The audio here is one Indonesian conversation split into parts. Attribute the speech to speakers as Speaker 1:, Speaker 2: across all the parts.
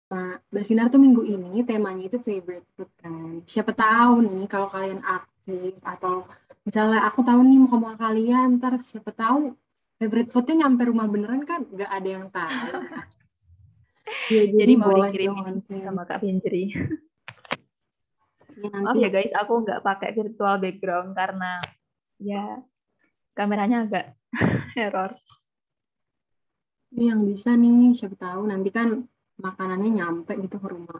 Speaker 1: Mbak Sinar tuh minggu ini temanya itu favorite food kan. Siapa tahu nih kalau kalian aktif atau misalnya aku tahu nih mau ke rumah kalian, ntar siapa tahu favorite foodnya nyampe rumah beneran kan nggak ada yang tahu. Ya jadi
Speaker 2: Jadi mau
Speaker 1: boleh dong
Speaker 2: dikirimin
Speaker 1: on cam.
Speaker 2: sama Kak Fitri.
Speaker 1: Ya
Speaker 2: Maaf
Speaker 1: nanti
Speaker 2: ya guys, aku nggak pakai virtual background karena ya kameranya agak error.
Speaker 1: ini yang bisa nih siapa tahu nanti kan makanannya nyampe gitu ke rumah.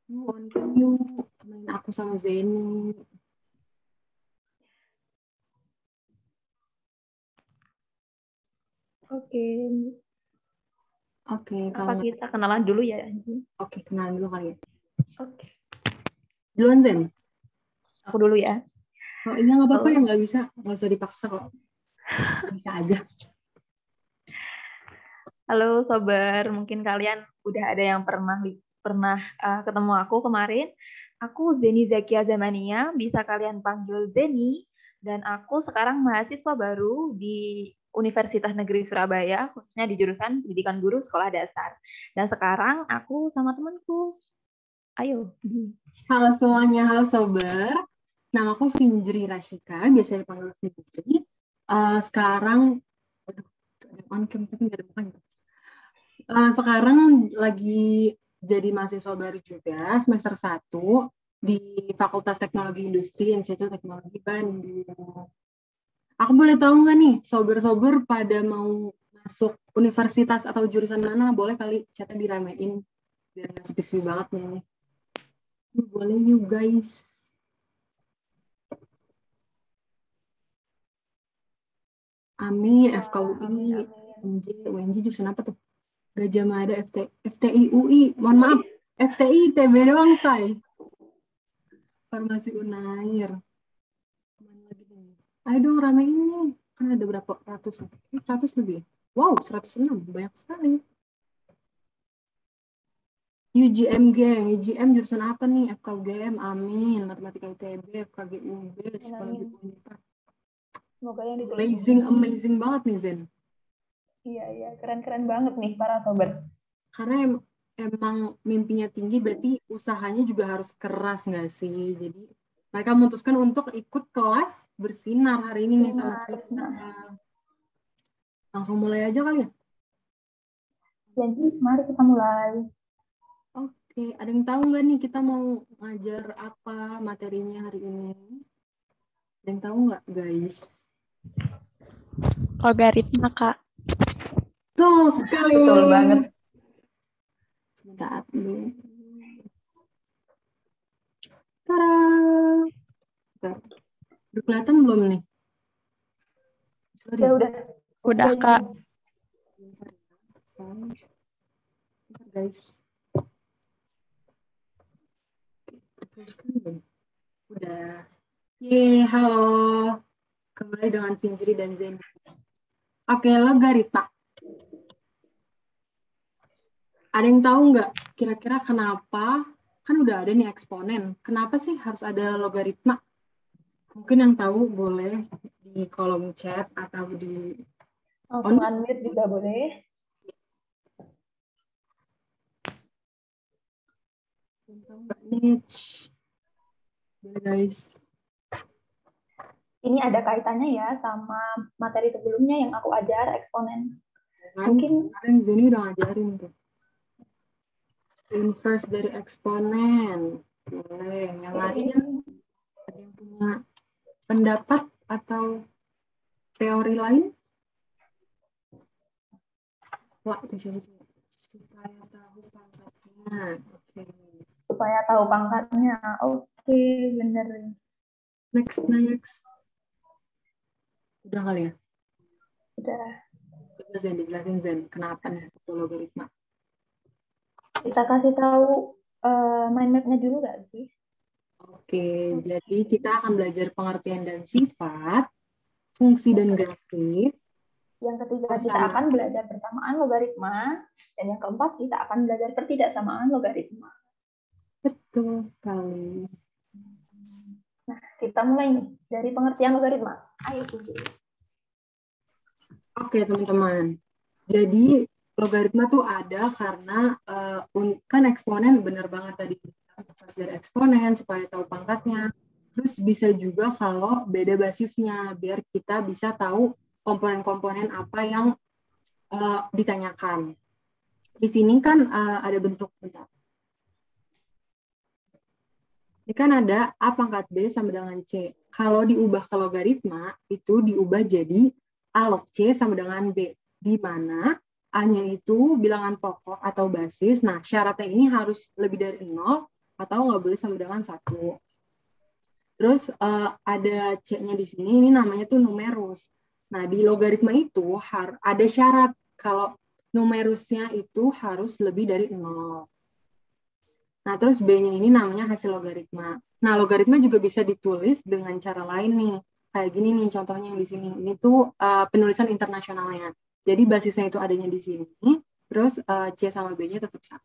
Speaker 1: Yuk on cam yuk, temenin aku sama Zeni.
Speaker 2: Oke,
Speaker 1: Oke, kalau
Speaker 2: apa
Speaker 1: nggak
Speaker 2: kita kenalan dulu ya?
Speaker 1: oke kenalan dulu kali ya.
Speaker 2: Oke,
Speaker 1: Duluan Zen.
Speaker 2: aku dulu ya.
Speaker 1: Oh iya nggak apa-apa ya
Speaker 2: Halo,
Speaker 1: nggak usah dipaksa kok. Bisa aja.
Speaker 2: halo sober. Mungkin kalian udah ada yang pernah ketemu aku kemarin. Aku Zeni Zakia Zamania, bisa kalian panggil Zeni. Dan aku sekarang mahasiswa baru di Universitas Negeri Surabaya, khususnya di jurusan Pendidikan Guru Sekolah Dasar. Dan sekarang aku sama temanku. Ayo.
Speaker 1: Halo semuanya, halo sober. Nama aku Finjri Rashika, biasa dipanggil Finjri. Sekarang, aduh, ada on cam tapi nggak ada mukanya. Sekarang lagi jadi mahasiswa baru juga, semester 1 di Fakultas Teknologi Industri Institut Teknologi Bandung. Aku boleh tahu nggak nih, sober-sober pada mau masuk universitas atau jurusan mana? Boleh kali chatnya diramein, biar nggak sepi-sepi banget nih. Boleh you guys. Amin,
Speaker 2: Wah, amin,
Speaker 1: FKUI,
Speaker 2: amin.
Speaker 1: UNJ, UNJ jurusan apa tuh? Gajah Mada, FTI, UI, mohon maaf,
Speaker 2: UI.
Speaker 1: FTI, TB doang, say. Farmasi Unair. Kemana lagi nih? Ayo dong ramein nih. Kan ada berapa ratus? 100 lebih. Wow, 106, banyak sekali. UGM geng, UGM jurusan apa nih? FKUGM, amin. Matematika ITB, FKG UB,
Speaker 2: Amin,
Speaker 1: Psikologi
Speaker 2: amin.
Speaker 1: Unpad.
Speaker 2: Semoga yang ditulis
Speaker 1: Amazing,
Speaker 2: mungkin.
Speaker 1: amazing banget nih Zen.
Speaker 2: Iya, iya. Keren-keren banget nih para sobat.
Speaker 1: Karena emang mimpinya tinggi berarti usahanya juga harus keras nggak sih? Jadi mereka memutuskan untuk ikut kelas bersinar hari ini nih sama
Speaker 2: Benar.
Speaker 1: kita.
Speaker 2: Nah,
Speaker 1: Langsung mulai aja kali ya?
Speaker 2: jadi mari kita mulai.
Speaker 1: Oke, ada yang tahu nggak nih kita mau ngajar apa materinya hari ini? Ada yang tahu nggak guys?
Speaker 3: Logaritma, Kak.
Speaker 1: Betul sekali.
Speaker 2: Betul banget.
Speaker 1: Sebentar dulu. Tada! Bentar. Udah kelihatan belum nih? Sorry.
Speaker 2: Udah.
Speaker 3: Udah,
Speaker 2: Udah,
Speaker 3: Kak.
Speaker 1: Bentar ya. Bentar, guys. Udah. Yeay, halo. Kembali dengan Finjri dan Zen. Oke, logaritma. Ada yang tahu nggak kira-kira kenapa? Kan udah ada nih eksponen. Kenapa sih harus ada logaritma? Mungkin yang tahu boleh di kolom chat atau di
Speaker 2: langsung
Speaker 1: on.
Speaker 2: unmute juga boleh.
Speaker 1: Yang tahu nggak nih? Boleh guys.
Speaker 2: Ini ada kaitannya ya sama materi sebelumnya yang aku ajar, eksponen.
Speaker 1: Kan
Speaker 2: Mungkin
Speaker 1: kemarin Zeni udah ngajarin tuh. Inverse dari eksponen. Boleh. Yang lain ada yang punya pendapat atau teori lain? Wah, di sini supaya tahu pangkatnya. Oke.
Speaker 2: supaya tahu pangkatnya. Oke, bener.
Speaker 1: Next. Udah kali ya?
Speaker 2: Udah.
Speaker 1: Coba Zen dijelasin Zen, kenapa nih itu logaritma?
Speaker 2: Kita kasih tahu mind map-nya dulu nggak sih?
Speaker 1: Oke, jadi kita akan belajar pengertian dan sifat, fungsi dan grafik,
Speaker 2: Yang ketiga, kita
Speaker 1: bersama.
Speaker 2: akan belajar persamaan logaritma. Dan yang keempat, kita akan belajar pertidaksamaan logaritma.
Speaker 1: Betul sekali.
Speaker 2: Nah, kita mulai nih dari pengertian logaritma. Ayo, Putri.
Speaker 1: Oke, teman-teman. Jadi logaritma tuh ada karena kan eksponen benar banget tadi asas dari eksponen supaya tahu pangkatnya. Terus bisa juga kalau beda basisnya biar kita bisa tahu komponen-komponen apa yang ditanyakan. Di sini kan ada bentuk bentar. Ini kan ada A pangkat B sama dengan C. Kalau diubah ke logaritma, itu diubah jadi A log C sama dengan B. Di mana A-nya itu bilangan pokok atau basis. Nah, syaratnya ini harus lebih dari 0 atau nggak boleh sama dengan 1. Terus ada C-nya di sini, ini namanya tuh numerus. Nah, di logaritma itu ada syarat kalau numerusnya itu harus lebih dari 0. Nah, terus B-nya ini namanya hasil logaritma. Nah, logaritma juga bisa ditulis dengan cara lain nih. Kayak gini nih contohnya yang di sini. Ini tuh penulisan internasionalnya. Jadi basisnya itu adanya di sini. Terus C sama B-nya tetap sama.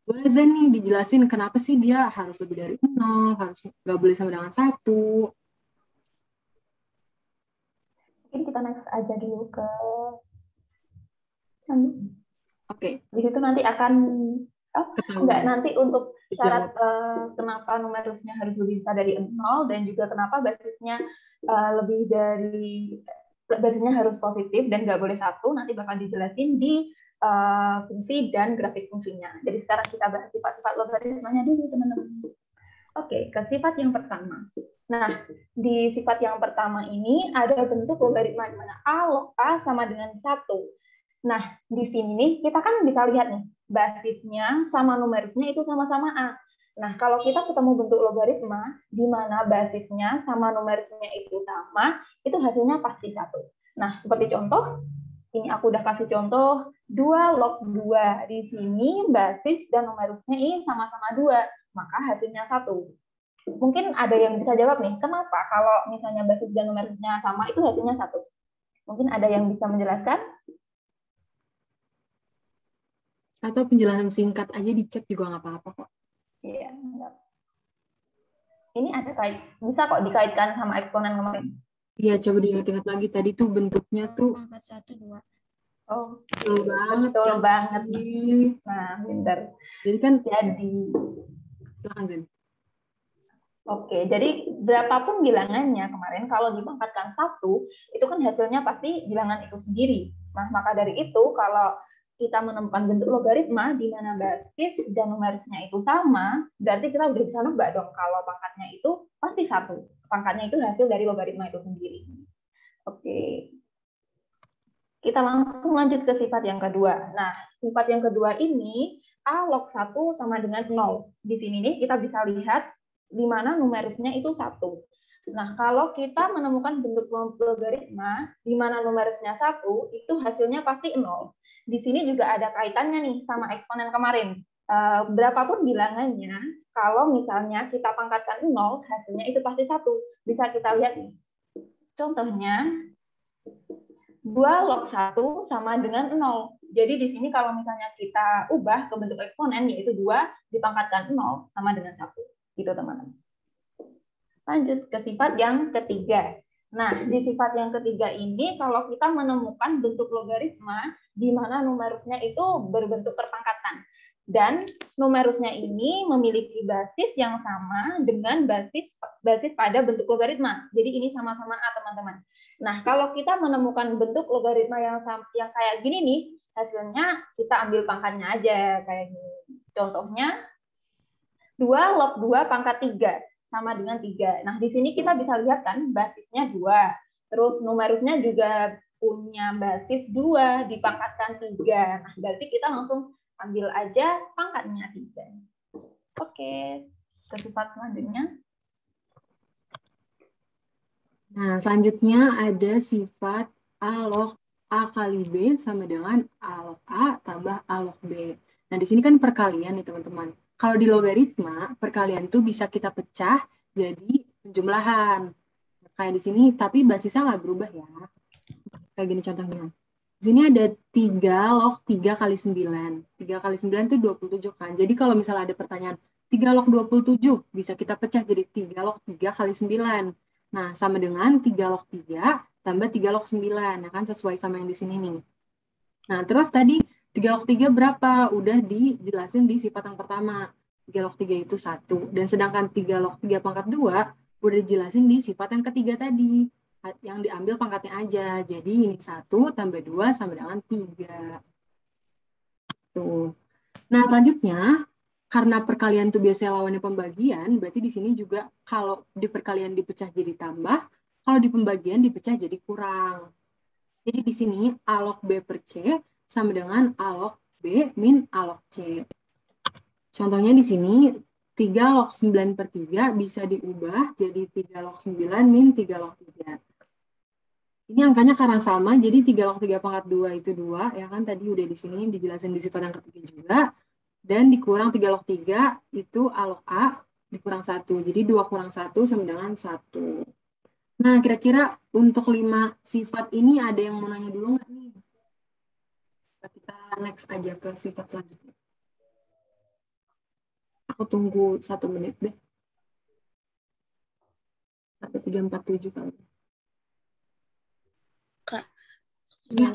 Speaker 1: Boleh Zen nih dijelasin kenapa sih dia harus lebih dari 0, harus nggak boleh sama dengan 1.
Speaker 2: Mungkin kita next aja dulu ke
Speaker 1: Oke.
Speaker 2: Di situ nanti akan enggak, nanti untuk syarat kenapa numerusnya harus lebih besar dari 0 dan juga kenapa basisnya lebih dari basisnya harus positif dan nggak boleh 1, nanti bakal dijelasin di fungsi dan grafik fungsinya. Jadi sekarang kita bahas sifat-sifat logaritmanya dulu, teman-teman. Oke, ke sifat yang pertama. Nah, di sifat yang pertama ini ada bentuk logaritma di mana A log A sama dengan 1. Nah, di sini nih kita kan bisa lihat nih, basisnya sama numerusnya itu sama-sama A. Nah, kalau kita ketemu bentuk logaritma di mana basisnya sama numerusnya itu sama, itu hasilnya pasti 1. Nah, seperti contoh, ini aku udah kasih contoh 2 log 2. Di sini basis dan numerusnya ini sama-sama 2, maka hasilnya 1. Mungkin ada yang bisa jawab nih, kenapa kalau misalnya basis dan numerusnya sama itu hasilnya 1? Mungkin ada yang bisa menjelaskan?
Speaker 1: Atau penjelasan singkat aja di chat juga nggak apa-apa kok.
Speaker 2: Iya. Ini ada bisa kok dikaitkan sama eksponen kemarin.
Speaker 1: Iya, coba diingat-ingat lagi tadi tuh bentuknya tuh.
Speaker 2: 1, 2.
Speaker 1: Oh, betul banget.
Speaker 2: Betul banget. Nah, pintar.
Speaker 1: Jadi kan,
Speaker 2: silakan Zen. Oke, jadi berapapun bilangannya kemarin, kalau dipangkatkan 1, itu kan hasilnya pasti bilangan itu sendiri. Nah, maka dari itu, kalau kita menemukan bentuk logaritma di mana basis dan numerusnya itu sama, berarti kita udah bisa nebak dong kalau pangkatnya itu pasti 1. Pangkatnya itu hasil dari logaritma itu sendiri. Oke. Kita langsung lanjut ke sifat yang kedua. Nah, sifat yang kedua ini, A log 1 sama dengan 0. Di sini nih kita bisa lihat di mana numerusnya itu 1. Nah, kalau kita menemukan bentuk logaritma di mana numerusnya 1, itu hasilnya pasti 0. Di sini juga ada kaitannya nih sama eksponen kemarin. Berapapun bilangannya, kalau misalnya kita pangkatkan 0, hasilnya itu pasti 1. Bisa kita lihat nih. Contohnya, 2 log 1 sama dengan 0. Jadi di sini kalau misalnya kita ubah ke bentuk eksponen, yaitu 2 dipangkatkan 0 sama dengan 1. Gitu, teman-teman. Lanjut ke sifat yang ketiga. Nah, di sifat yang ketiga ini, kalau kita menemukan bentuk logaritma di mana numerusnya itu berbentuk perpangkatan. Dan numerusnya ini memiliki basis yang sama dengan basis pada bentuk logaritma. Jadi ini sama-sama A, teman-teman. Nah, kalau kita menemukan bentuk logaritma yang kayak gini nih, hasilnya kita ambil pangkatnya aja kayak gini. Contohnya 2 log 2 pangkat 3 sama dengan 3. Nah, di sini kita bisa lihat kan basisnya 2. Terus numerusnya juga punya basis 2 dipangkatkan 3. Nah, berarti kita langsung ambil aja pangkatnya 3. Oke, ke sifat selanjutnya.
Speaker 1: Nah, selanjutnya ada sifat A log A kali B sama dengan A log A tambah A log B. Nah, di sini kan perkalian nih, teman-teman. Kalau di logaritma, perkalian tuh bisa kita pecah jadi penjumlahan. Kayak di sini, tapi basisnya nggak berubah ya. Kayak gini contohnya. Di sini ada 3 log 3 kali 9. 3 kali 9 itu 27 kan. Jadi kalau misalnya ada pertanyaan, 3 log 27, bisa kita pecah jadi 3 log 3 kali 9. Nah, sama dengan 3 log 3 tambah 3 log 9. Nah, kan sesuai sama yang di sini nih. Nah, terus tadi 3 log 3 berapa? Udah dijelasin di sifat yang pertama. 3 log 3 itu 1. Dan sedangkan 3 log 3 pangkat 2 udah dijelasin di sifat yang ketiga tadi. Yang diambil pangkatnya aja. Jadi ini 1 tambah 2 sama dengan 3. Tuh. Nah, selanjutnya, karena perkalian itu biasanya lawannya pembagian, berarti di sini juga kalau di perkalian dipecah jadi tambah, kalau di pembagian dipecah jadi kurang. Jadi di sini A log B per C sama dengan A log B min A log C. Contohnya di sini 3 log 9 per 3 bisa diubah jadi 3 log 9 min 3 log 3. Ini angkanya karena sama, jadi 3 log 3 pangkat 2 itu 2, ya kan tadi udah di sini dijelasin di sifat yang ketiga juga. Dan dikurang 3 log 3 itu A log A dikurang 1. Jadi 2 kurang 1 sama dengan 1. Nah, kira-kira untuk 5 sifat ini ada yang mau nanya dulu nggak nih? Kita next aja ke sifat selanjutnya. Aku tunggu 1 menit deh. Sampai 347 kali.
Speaker 3: Kak,
Speaker 1: Ya.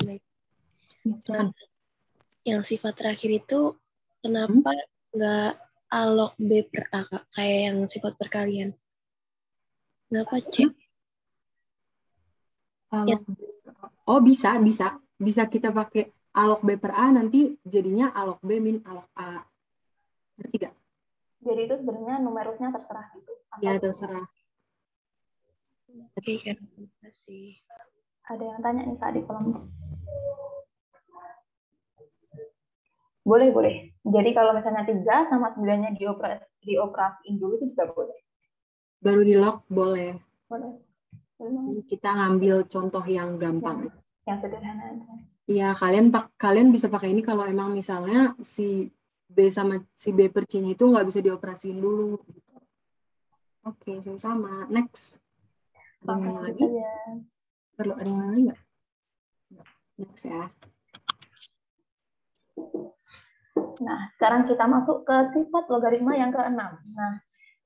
Speaker 3: Yang sifat terakhir itu kenapa nggak A log B per A, Kak? Kayak yang sifat perkalian. Kenapa C?
Speaker 1: Ya. Oh, bisa. Bisa kita pakai A log B per A, nanti jadinya A log B min A log A. Ngerti gak?
Speaker 2: Jadi itu sebenarnya numerusnya terserah gitu.
Speaker 1: Ya, terserah.
Speaker 3: Oke, kan. Terima kasih.
Speaker 2: Ada yang tanya nih Kak di kolom. Boleh. Jadi kalau misalnya 3 sama 9-nya dioperasiin dulu itu juga boleh.
Speaker 1: Baru di log boleh.
Speaker 2: Boleh.
Speaker 1: Ini kita ngambil contoh yang gampang.
Speaker 2: Yang sederhana aja.
Speaker 1: Iya, kalian bisa pakai ini kalau emang misalnya si B sama si B per C-nya itu nggak bisa dioperasiin dulu. Oke, sama-sama. Next. Ada yang lain lagi? Perlu ada yang lain nggak? Next ya.
Speaker 2: Nah, sekarang kita masuk ke sifat logaritma yang ke-6. Nah,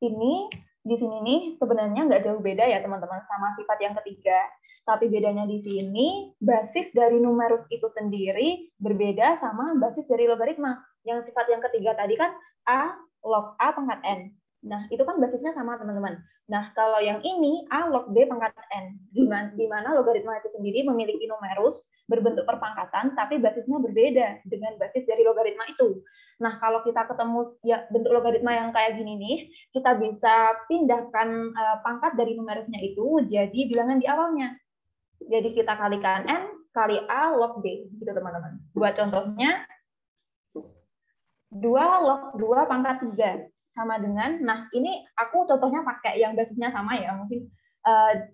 Speaker 2: ini di sini nih sebenarnya nggak jauh beda ya teman-teman sama sifat yang ketiga. Tapi bedanya di sini basis dari numerus itu sendiri berbeda sama basis dari logaritma. Yang sifat yang ketiga tadi kan A log A pangkat N. Nah, itu kan basisnya sama teman-teman. Nah, kalau yang ini A log B pangkat N, di mana logaritma itu sendiri memiliki numerus berbentuk perpangkatan, tapi basisnya berbeda dengan basis dari logaritma itu. Nah, kalau kita ketemu ya bentuk logaritma yang kayak gini nih, kita bisa pindahkan pangkat dari numerusnya itu jadi bilangan di awalnya. Jadi kita kalikan N kali A log B, gitu teman-teman. Buat contohnya, 2 log 2 pangkat 3 sama dengan, nah ini aku contohnya pakai yang basisnya sama ya, mungkin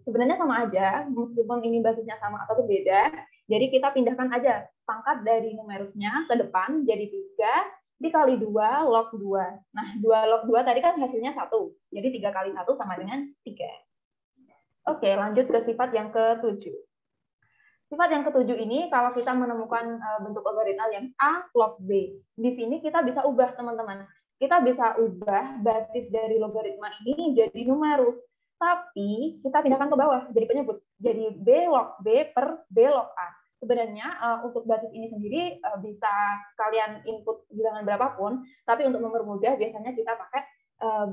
Speaker 2: sebenarnya sama aja, meskipun ini basisnya sama atau berbeda, jadi kita pindahkan aja pangkat dari numerusnya ke depan, jadi 3 dikali 2 log 2. Nah, 2 log 2 tadi kan hasilnya 1, jadi 3 kali 1 sama dengan 3. Oke, lanjut ke sifat yang ke-7. Sifat yang ke-7 ini, kalau kita menemukan bentuk logaritma yang A log B, di sini kita bisa ubah, teman-teman. Kita bisa ubah basis dari logaritma ini jadi numerus. Tapi kita pindahkan ke bawah, jadi penyebut. Jadi B log B per B log A. Sebenarnya untuk basis ini sendiri bisa kalian input bilangan berapapun, tapi untuk mempermudah biasanya kita pakai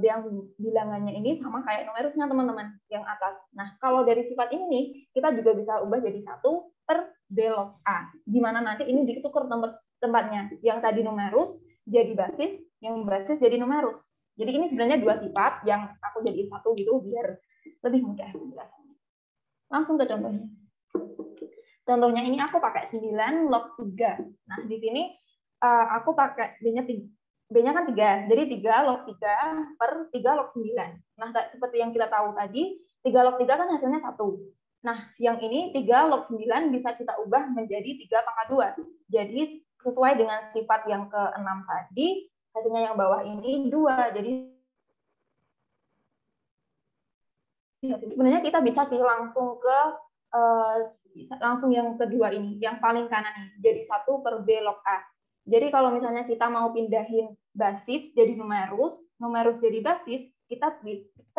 Speaker 2: yang bilangannya ini sama kayak numerusnya teman-teman yang atas. Nah, kalau dari sifat ini nih, kita juga bisa ubah jadi 1 per B log A, di mana nanti ini ditukar tempatnya. Yang tadi numerus jadi basis, yang basis jadi numerus. Jadi ini sebenarnya dua sifat yang aku jadiin satu gitu biar lebih mudah penjelasannya. Langsung ke contohnya. Contohnya ini aku pakai 9 log 3. Nah, di sini aku pakai B-nya kan 3, jadi 3 log 3 per 3 log 9. Nah, seperti yang kita tahu tadi, 3 log 3 kan hasilnya 1. Nah, yang ini 3 log 9 bisa kita ubah menjadi 3 pangkat 2. Jadi, sesuai dengan sifat yang ke-6 tadi, hasilnya yang bawah ini 2. Jadi, sebenarnya kita bisa langsung ke langsung yang kedua ini, yang paling kanan ini, jadi 1 per B log A. Jadi kalau misalnya kita mau pindahin basis jadi numerus, numerus jadi basis, kita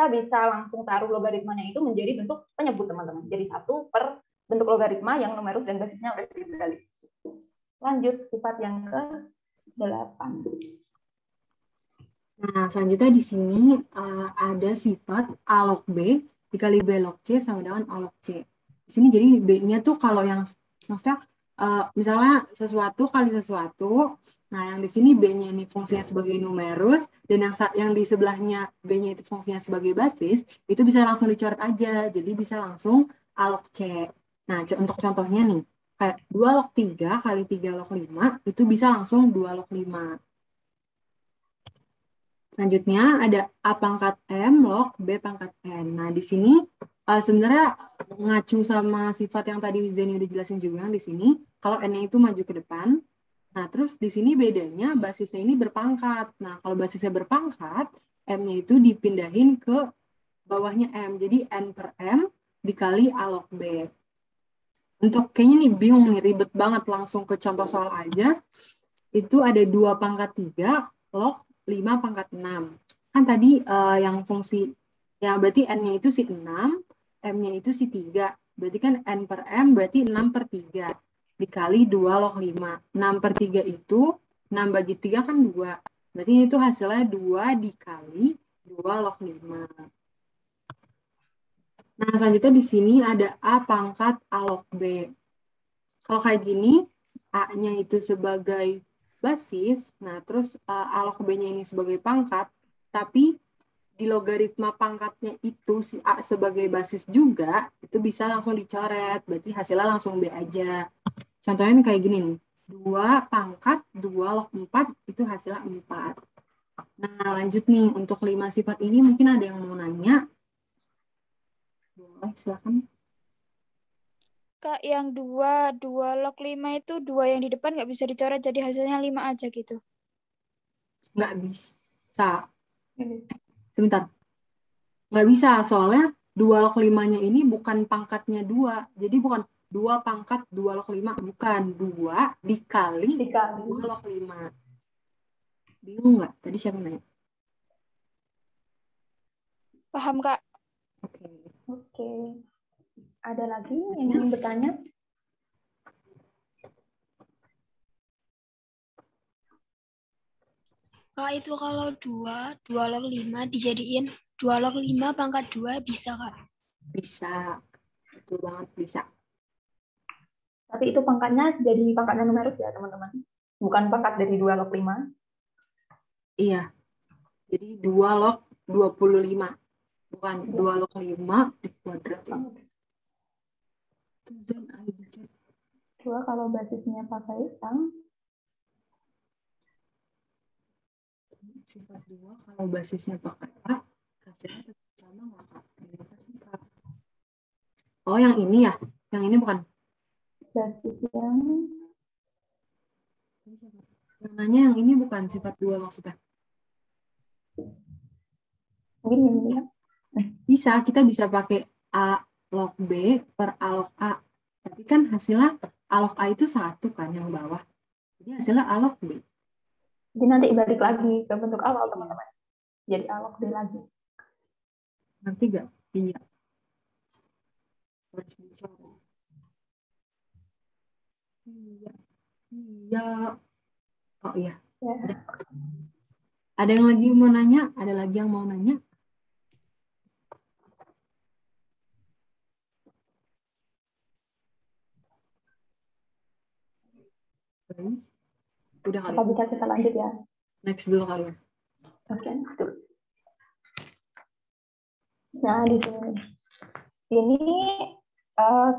Speaker 2: bisa langsung taruh logaritmanya itu menjadi bentuk penyebut, teman-teman. Jadi 1 per bentuk logaritma yang numerus dan basisnya udah dibalik. Lanjut sifat yang ke-8.
Speaker 1: Nah, selanjutnya di sini ada sifat A log B dikali B log C sama dengan A log C. Di sini jadi B-nya tuh kalau yang maksudnya misalnya sesuatu kali sesuatu. Nah, yang di sini B-nya ini fungsinya sebagai numerus dan yang di sebelahnya B-nya itu fungsinya sebagai basis, itu bisa langsung dicoret aja. Jadi bisa langsung A log C. Nah, untuk contohnya nih, kayak 2 log 3 kali 3 log 5 itu bisa langsung 2 log 5. Selanjutnya ada A pangkat M log B pangkat N. Nah, di sini sebenarnya ngacu sama sifat yang tadi Zeni udah jelasin juga di sini. Kalau N-nya itu maju ke depan. Nah, terus di sini bedanya basisnya ini berpangkat. Nah, kalau basisnya berpangkat, M-nya itu dipindahin ke bawahnya M. Jadi N per M dikali A log B. Untuk kayaknya nih bingung nih, ribet banget, langsung ke contoh soal aja. Itu ada 2 pangkat 3 log 5 pangkat 6. Kan tadi yang fungsi, ya berarti N-nya itu si 6, M-nya itu si 3. Berarti kan N per M berarti 6 per 3. Dikali 2 log 5. 6 per 3 itu, 6 bagi 3 kan 2. Berarti itu hasilnya 2 dikali 2 log 5. Nah, selanjutnya di sini ada A pangkat A log B. Kalau kayak gini, A-nya itu sebagai basis, nah terus A log B-nya ini sebagai pangkat, tapi di logaritma pangkatnya itu si A sebagai basis juga, itu bisa langsung dicoret, berarti hasilnya langsung B aja. Contohnya kayak gini nih, 2 pangkat 2 log 4 itu hasilnya 4. Nah, lanjut nih, untuk 5 sifat ini mungkin ada yang mau nanya. Boleh, silakan.
Speaker 4: Kak, yang 2 log 5 itu 2 yang di depan nggak bisa dicoret, jadi hasilnya 5 aja gitu.
Speaker 1: Nggak bisa. Sebentar. Nggak bisa, soalnya 2 log 5-nya ini bukan pangkatnya 2. Jadi bukan 2 pangkat 2 log 5. Bukan 2 dikali 2 log 5. Bingung nggak? Tadi siapa nanya?
Speaker 4: Paham, Kak?
Speaker 2: Oke. Ada lagi yang ingin bertanya?
Speaker 3: Kak, itu kalau 2 log 5 dijadiin 2 log 5 pangkat 2 bisa, Kak?
Speaker 1: Bisa. Betul banget, bisa.
Speaker 2: Tapi itu pangkatnya jadi pangkatnya numerus ya, teman-teman. Bukan pangkat dari 2 log 5.
Speaker 1: Iya. Jadi 2 log 25. Bukan 2 log 5 dikuadrat.
Speaker 2: Dua kalau basisnya pakai sang.
Speaker 1: Sifat 2 kalau basisnya pakai A, hasilnya tetap sama nggak, Kak? Oh, yang ini ya? Yang ini bukan?
Speaker 2: Basis yang
Speaker 1: nanya yang ini bukan sifat 2 maksudnya?
Speaker 2: mungkin ini ya.
Speaker 1: Bisa, kita bisa pakai A log B per A log A. Tapi kan hasilnya A log A itu 1 kan yang bawah. Jadi hasilnya A log B.
Speaker 2: Jadi nanti balik lagi ke bentuk awal, teman-teman. Jadi A log B lagi.
Speaker 1: Ngerti nggak? Iya. Iya. Iya. Oh iya.
Speaker 2: Ya.
Speaker 1: Ada yang lagi mau nanya? Ada lagi yang mau nanya? Udah kali.
Speaker 2: Apa bisa kita lanjut ya?
Speaker 1: Next dulu kali ya.
Speaker 2: Oke, next dulu. Nah, di sini. Ini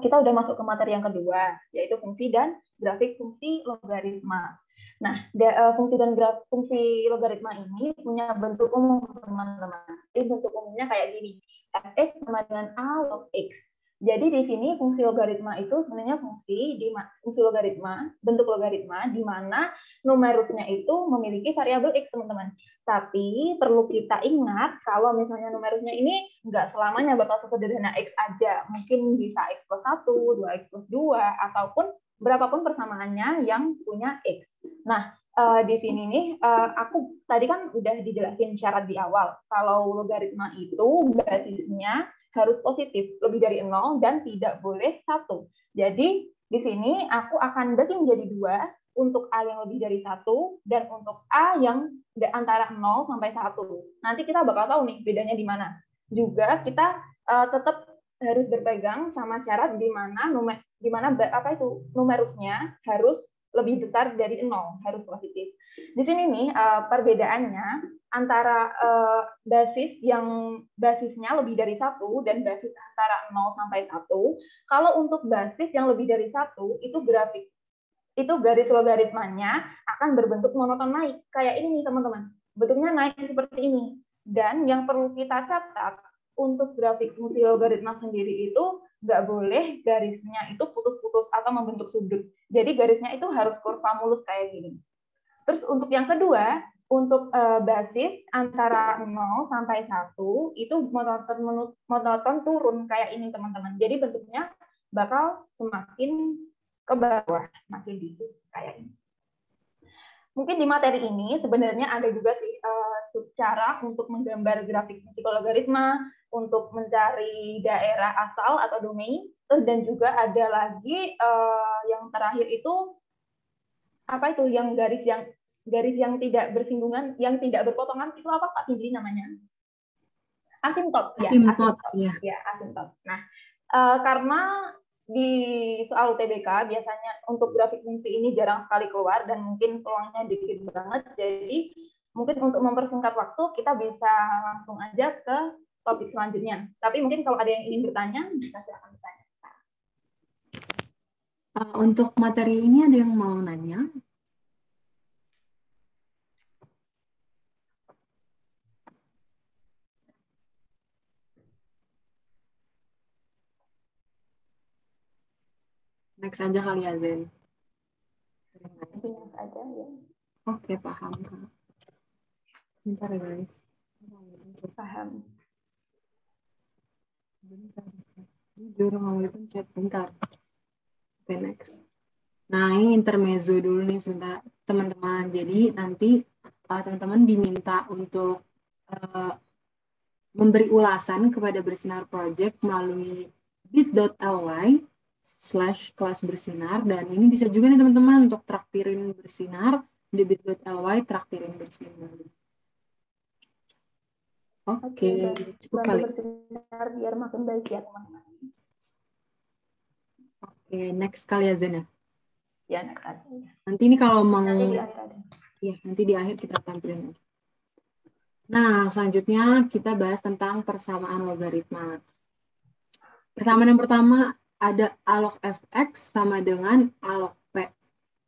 Speaker 2: kita udah masuk ke materi yang kedua, yaitu fungsi dan grafik fungsi logaritma. Nah, fungsi logaritma ini punya bentuk umum, teman-teman. Jadi bentuk umumnya kayak gini. Fx sama dengan A log X. Jadi di sini fungsi logaritma itu sebenarnya fungsi logaritma, bentuk logaritma di mana numerusnya itu memiliki variabel X, teman-teman. Tapi perlu kita ingat kalau misalnya numerusnya ini nggak selamanya bakal sesederhana X aja. Mungkin bisa X plus 1, 2X plus 2, ataupun berapapun persamaannya yang punya X. Nah, di sini nih, aku tadi kan udah dijelasin syarat di awal. Kalau logaritma itu basisnya harus positif, lebih dari 0, dan tidak boleh 1. Jadi, di sini aku akan bagi menjadi 2, untuk A yang lebih dari 1 dan untuk A yang antara 0 sampai 1. Nanti kita bakal tahu nih bedanya di mana. Juga kita tetap harus berpegang sama syarat di mana numerusnya harus lebih besar dari 0, harus positif. Di sini nih perbedaannya antara basis yang basisnya lebih dari 1 dan basis antara 0 sampai 1. Kalau untuk basis yang lebih dari 1 itu garis logaritmanya akan berbentuk monoton naik. Kayak ini teman-teman. Bentuknya naik seperti ini. Dan yang perlu kita catat untuk grafik fungsi logaritma sendiri itu nggak boleh garisnya itu putus-putus atau membentuk sudut. Jadi garisnya itu harus kurva mulus kayak gini. Terus untuk yang kedua, untuk basis antara 0 sampai 1 itu monoton turun kayak ini teman-teman. Jadi bentuknya bakal semakin ke bawah, makin dikit kayak ini. Mungkin di materi ini sebenarnya ada juga sih cara untuk menggambar grafik fungsi logaritma, untuk mencari daerah asal atau domain, dan juga ada lagi yang terakhir itu apa itu yang garis yang tidak bersinggungan, yang tidak berpotongan itu apa Pak Findri namanya? Asimtot. Ya, asimtot. Nah, karena di soal UTBK biasanya untuk grafik fungsi ini jarang sekali keluar dan mungkin peluangnya dikit banget, jadi mungkin untuk mempersingkat waktu kita bisa langsung aja ke topik selanjutnya. Tapi mungkin kalau ada yang ingin bertanya, bisa silakan bertanya.
Speaker 1: Untuk materi ini ada yang mau nanya? Next aja kali ya, Zen.
Speaker 2: Next aja ya.
Speaker 1: Oke, paham. Bentar ya, guys.
Speaker 2: Paham.
Speaker 1: Jujur mau dipencet, bentar. Oke, next. Nah, ini intermezzo dulu nih sebentar, teman-teman. Jadi nanti teman-teman diminta untuk memberi ulasan kepada Bersinar Project melalui bit.ly/kelas bersinar, dan ini bisa juga nih teman-teman untuk traktirin Bersinar di bit.ly traktirin bersinar. Oke, cukup kali.
Speaker 2: Bersinar biar makin baik ya teman-teman.
Speaker 1: Oke, next kali ya Zen ya.
Speaker 2: Ya, next aja.
Speaker 1: Nanti ini kalau mau
Speaker 2: nanti di akhir ada.
Speaker 1: Ya, nanti di akhir kita tampilin. Nah, selanjutnya kita bahas tentang persamaan logaritma. Persamaan yang pertama ada A log fx sama dengan A log p.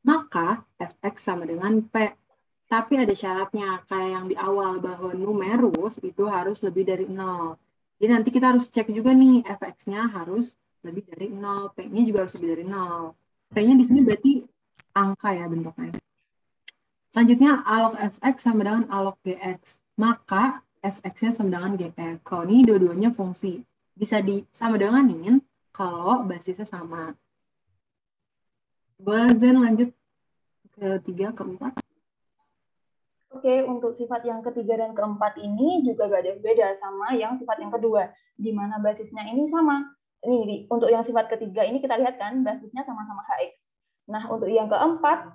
Speaker 1: Maka fx sama dengan p. Tapi ada syaratnya, kayak yang di awal, bahwa numerus itu harus lebih dari 0. Jadi nanti kita harus cek juga nih, fx-nya harus lebih dari 0, p-nya juga harus lebih dari 0. P-nya di sini berarti angka ya bentuknya. Selanjutnya, A log fx sama dengan A log gx. Maka fx-nya sama dengan gx. Kalau ini dua-duanya fungsi. Bisa sama denganin kalau basisnya sama. Boleh Zen lanjut ke 3, ke 4.
Speaker 2: Oke, untuk sifat yang ketiga dan keempat ini juga gak ada beda sama yang sifat yang kedua, di mana basisnya ini sama. Ini untuk yang sifat ketiga ini kita lihat kan basisnya sama-sama hx. Nah, untuk yang keempat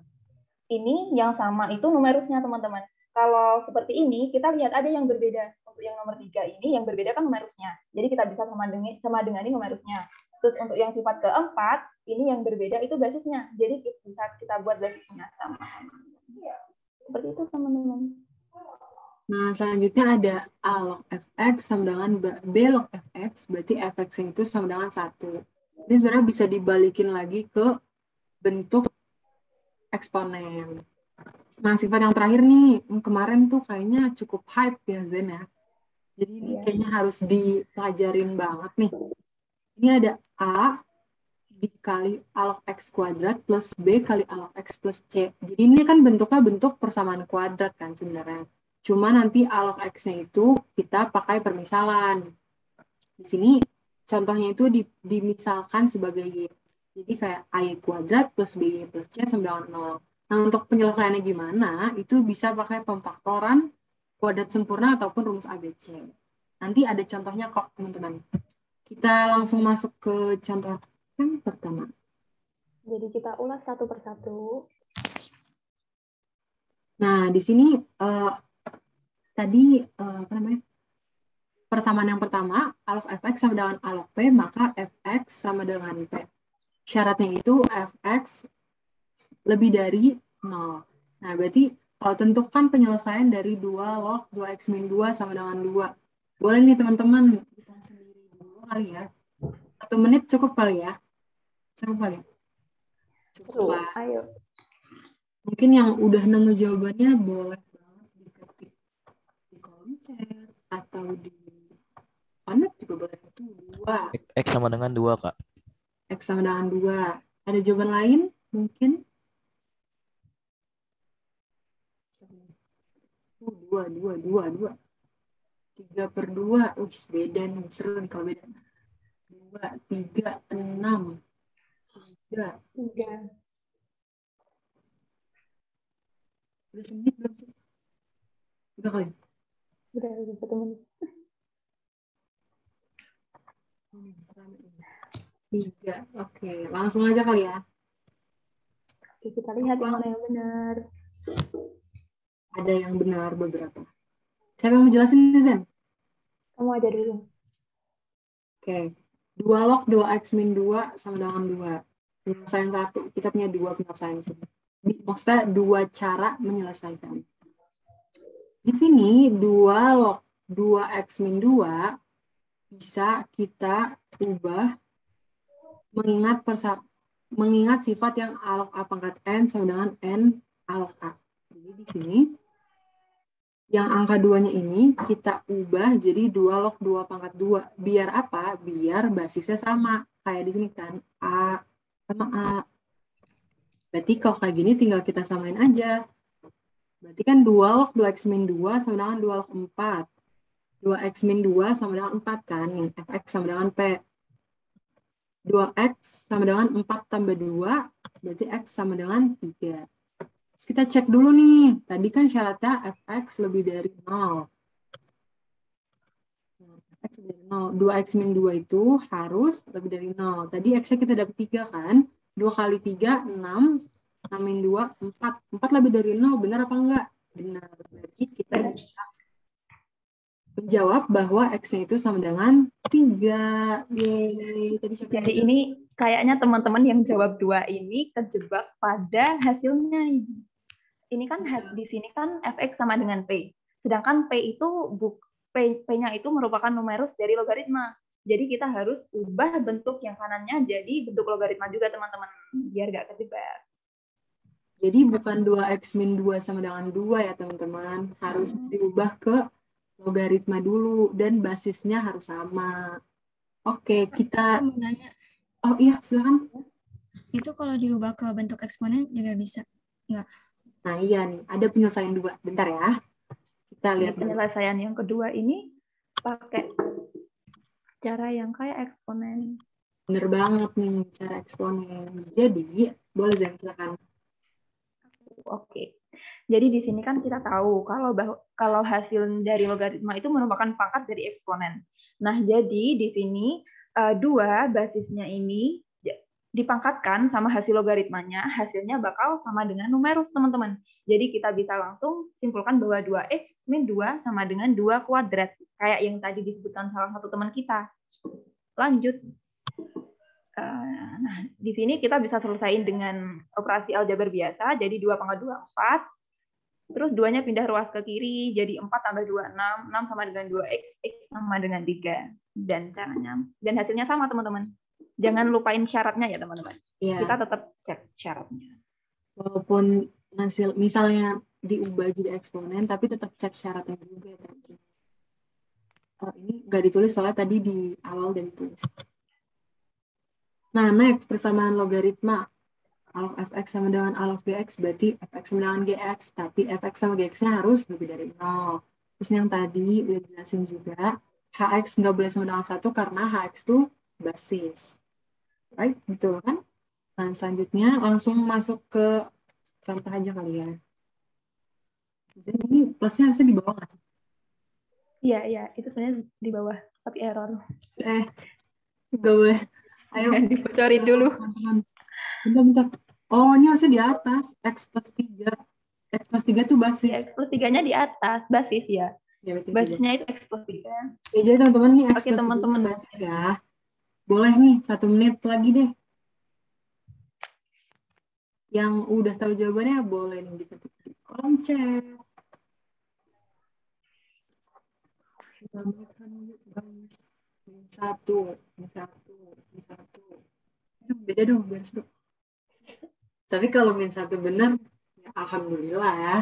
Speaker 2: ini yang sama itu numerusnya teman-teman. Kalau seperti ini kita lihat ada yang berbeda. Untuk yang nomor 3 ini yang berbeda kan numerusnya. Jadi kita bisa sama dengan numerusnya. Terus untuk yang sifat keempat ini yang berbeda itu basisnya. Jadi bisa kita buat basisnya sama. Seperti itu teman-teman.
Speaker 1: Nah, selanjutnya ada A log fx sama dengan B log fx, berarti fx itu sama dengan 1. Ini sebenarnya bisa dibalikin lagi ke bentuk eksponen. Nah, sifat yang terakhir nih, kemarin tuh kayaknya cukup hype ya Zen ya. Jadi ini kayaknya harus dipelajarin banget nih. Ini ada A dikali A log X kuadrat plus B kali A log X plus C. Jadi ini kan bentuknya bentuk persamaan kuadrat kan sebenarnya. Cuma nanti A log X-nya itu kita pakai permisalan. Di sini contohnya itu dimisalkan sebagai Y. Jadi kayak A kuadrat plus B plus C sama dengan 0. Nah, untuk penyelesaiannya gimana? Itu bisa pakai pemfaktoran kuadrat sempurna ataupun rumus ABC. Nanti ada contohnya kok, teman-teman. Kita langsung masuk ke contoh yang pertama.
Speaker 2: Jadi kita ulas satu persatu.
Speaker 1: Nah, di sini tadi apa namanya? Persamaan yang pertama, alog fx sama dengan alog p, maka fx sama dengan p. Syaratnya itu fx lebih dari 0. Nah, berarti kalau tentukan penyelesaian dari 2 log 2x min 2 sama dengan 2. Boleh nih teman-teman hitung sendiri dulu kali ya. 1 menit cukup kali ya? Cukup kali ya? Cukup lah.
Speaker 2: Ayo.
Speaker 1: Mungkin yang udah nemu jawabannya boleh banget diketik di kolom chat atau di Connect juga boleh. Itu 2.
Speaker 5: X sama dengan 2, Kak.
Speaker 1: X sama dengan 2. Ada jawaban lain mungkin? 2. 3/2. Beda nih. Seru nih kalau beda. 2, 3, 6. 3.
Speaker 2: 3.
Speaker 1: Udah semenit belum sih? Udah kali?
Speaker 2: Udah 1 menit.
Speaker 1: 3. Oke, langsung aja kali ya.
Speaker 2: Oke, kita lihat yang mana yang benar.
Speaker 1: Ada yang benar beberapa. Siapa yang mau jelasin, Zen?
Speaker 2: Kamu aja dulu.
Speaker 1: Oke. 2 log 2x min 2 sama dengan 2. Penyelesaian 1. Kita punya 2 penyelesaian sini. Maksudnya 2 cara menyelesaikan. Di sini 2 log 2x min 2 bisa kita ubah mengingat sifat yang alog A pangkat N sama dengan N alog A. Jadi di sini yang angka 2-nya ini kita ubah jadi 2 log 2 pangkat 2. Biar apa? Biar basisnya sama. Kayak di sini kan A sama A. Berarti kalau kayak gini tinggal kita samain aja. Berarti kan 2 log 2x min 2 sama dengan 2 log 4. 2x min 2 sama dengan 4 kan. Yang fx sama dengan P. 2x sama dengan 4 tambah 2. Berarti x sama dengan 3. Terus kita cek dulu nih. Tadi kan syaratnya fx lebih dari 0. Fx lebih dari 0. 2x min 2 itu harus lebih dari 0. Tadi x-nya kita dapat 3 kan. 2 kali 3, 6. 6 min 2, 4. 4 lebih dari 0. Benar apa enggak? Benar. Berarti kita bisa menjawab bahwa x-nya itu sama dengan 3. Yeay. Tadi siapa
Speaker 2: Jadi ini kayaknya teman-teman yang jawab 2 ini kejebak pada hasilnya. Ini kan di sini kan fx sama dengan p. Sedangkan p itu p-nya itu merupakan numerus dari logaritma. Jadi kita harus ubah bentuk yang kanannya jadi bentuk logaritma juga teman-teman, biar nggak kejebak.
Speaker 1: Jadi bukan 2x min 2 sama dengan 2 ya teman-teman. Harus diubah ke logaritma dulu dan basisnya harus sama. Oke, kita...
Speaker 6: Aku mau nanya.
Speaker 1: Oh iya, silakan.
Speaker 6: Itu kalau diubah ke bentuk eksponen juga bisa? Enggak?
Speaker 1: Nah iya nih, ada penyelesaian 2. Bentar ya. Kita lihat dulu.
Speaker 2: Penyelesaian yang kedua ini pakai cara yang kayak eksponen.
Speaker 1: Bener banget nih cara eksponen. Jadi, boleh Zen, silakan.
Speaker 2: Oke. Jadi di sini kan kita tahu kalau hasil dari logaritma itu merupakan pangkat dari eksponen. Nah, jadi di sini 2 basisnya ini dipangkatkan sama hasil logaritmanya, hasilnya bakal sama dengan numerus, teman-teman. Jadi kita bisa langsung simpulkan bahwa 2x min 2 sama dengan 2 kuadrat. Kayak yang tadi disebutkan salah satu teman kita. Lanjut. Nah, di sini kita bisa selesaiin dengan operasi aljabar biasa, jadi 2 pangkat 2, 4. Terus 2-nya pindah ruas ke kiri, jadi 4 tambah 2, 6. 6 sama dengan 2x, x sama dengan 3. Dan hasilnya sama, teman-teman. Jangan lupain syaratnya ya, teman-teman.
Speaker 1: Ya.
Speaker 2: Kita tetap cek syaratnya.
Speaker 1: Walaupun hasil misalnya diubah jadi eksponen, tapi tetap cek syaratnya juga. Ini nggak ditulis soalnya tadi di awal udah ditulis. Nah, next, persamaan logaritma. Alog fx sama dengan alog gx, berarti fx sama dengan gx, tapi fx sama gx-nya harus lebih dari 0. Terus yang tadi udah dijelasin juga, hx nggak boleh sama dengan 1 karena hx itu basis. Right? Betul kan? Nah, selanjutnya langsung masuk ke contoh aja kali ya. Jadi ini plusnya harusnya di bawah nggak sih?
Speaker 2: Iya, itu sebenarnya di bawah, tapi error.
Speaker 1: Nggak boleh. Ayo.
Speaker 2: Dibocorin dulu.
Speaker 1: Bentar. Oh, ini harusnya di atas. X plus 3. X plus 3 tuh
Speaker 2: Ya,
Speaker 1: basis.
Speaker 2: X plus 3-nya di atas, basis ya.
Speaker 1: Ya, betul.
Speaker 2: Basisnya itu X plus 3.
Speaker 1: Ya, jadi teman-teman nih X
Speaker 2: Oke,
Speaker 1: plus 3
Speaker 2: teman-teman.
Speaker 1: basis ya. Boleh nih, 1 menit lagi deh. Yang udah tahu jawabannya boleh nih diketik di kolom chat. Satu. Beda dong, biar seru. Tapi kalau min 1 benar, ya alhamdulillah ya.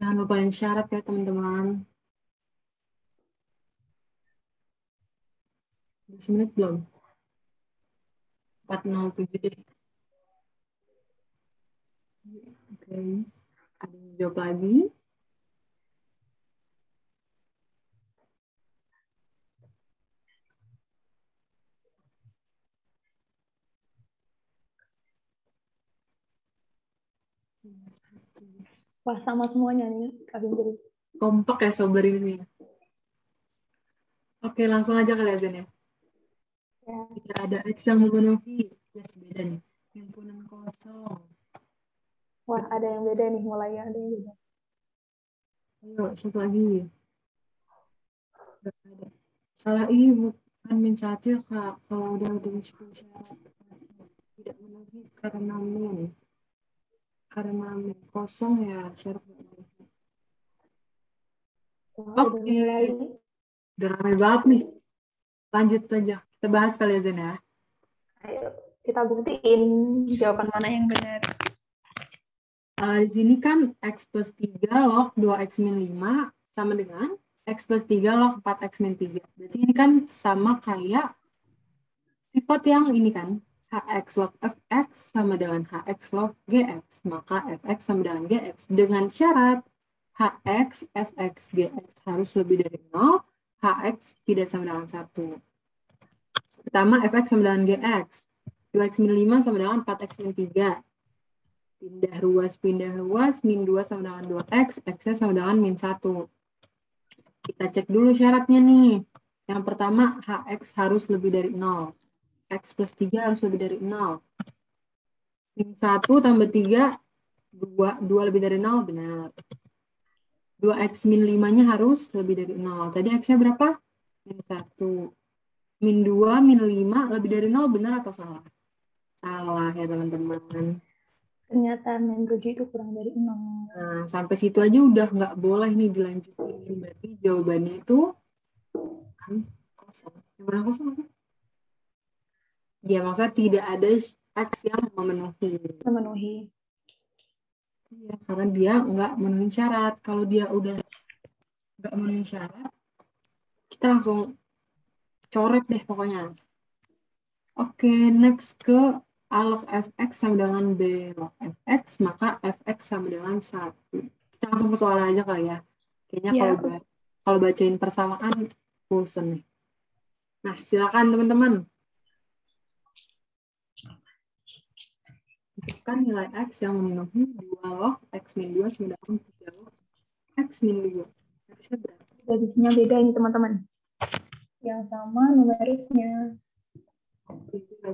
Speaker 1: Jangan lupain syarat ya teman-teman. 10 menit belum? 4:07 deh. Oke. Ada yang jawab lagi?
Speaker 2: Wah, sama semuanya nih, Kak Fingri.
Speaker 1: Kompak ya sober ini. Oke, langsung aja kali ya, Zen ya.
Speaker 2: Ya.
Speaker 1: Jika ada X yang memenuhi, yes, beda nih. Himpunan kosong.
Speaker 2: Wah, ada yang beda nih, mulai ada yang beda.
Speaker 1: Ayo, siapa lagi? Gak ada. Salah ini bukan min 1 ya, Kak. Kalau udah 10 syarat. Tidak memenuhi karena min. Karena min kosong ya, syarat gak memenuhi.
Speaker 2: Wah, udah mulai.
Speaker 1: Udah ramai banget nih. Lanjut aja. Kita bahas kali ya, Zen ya.
Speaker 2: Ayo, kita buktiin jawaban mana yang benar.
Speaker 1: Di sini kan X plus 3 log 2X min 5 sama dengan X plus 3 log 4X min 3. Berarti ini kan sama kayak sifat yang ini kan. Hx log Fx sama dengan Hx log Gx. Maka Fx sama dengan Gx. Dengan syarat Hx, Fx, Gx harus lebih dari 0. Hx tidak sama dengan 1. Pertama, Fx sama dengan Gx. 2X min 5 sama dengan 4X min 3. Pindah ruas, min 2 sama dengan 2X, X-nya sama dengan min 1. Kita cek dulu syaratnya nih. Yang pertama, Hx harus lebih dari 0. X plus 3 harus lebih dari 0. Min 1 tambah 3, 2 lebih dari 0, benar. 2X min 5-nya harus lebih dari 0. Tadi X-nya berapa? Min 1. Min 2, min 5 lebih dari 0, benar atau salah? Salah ya teman-teman.
Speaker 2: Ternyata min 7 itu kurang dari 0.
Speaker 1: Nah, sampai situ aja udah nggak boleh nih dilanjutin. Berarti jawabannya itu kan kosong. Yang mana kosong apa? Ya, maksudnya tidak ada X yang memenuhi.
Speaker 2: Memenuhi.
Speaker 1: Ya, karena dia nggak memenuhi syarat. Kalau dia udah nggak memenuhi syarat, kita langsung coret deh pokoknya. Oke, next ke A log Fx sama dengan B log Fx, maka Fx sama dengan 1. Kita langsung ke soal aja kali ya. Kayaknya
Speaker 2: Ya.
Speaker 1: kalau bacain persamaan, bosen nih. Nah, silakan teman-teman. Tentukan nilai X yang memenuhi 2 log X min 2 sama dengan 3 log X min 2. X-nya berapa?
Speaker 2: Basisnya beda ini teman-teman. Yang sama numerisnya.
Speaker 1: 3.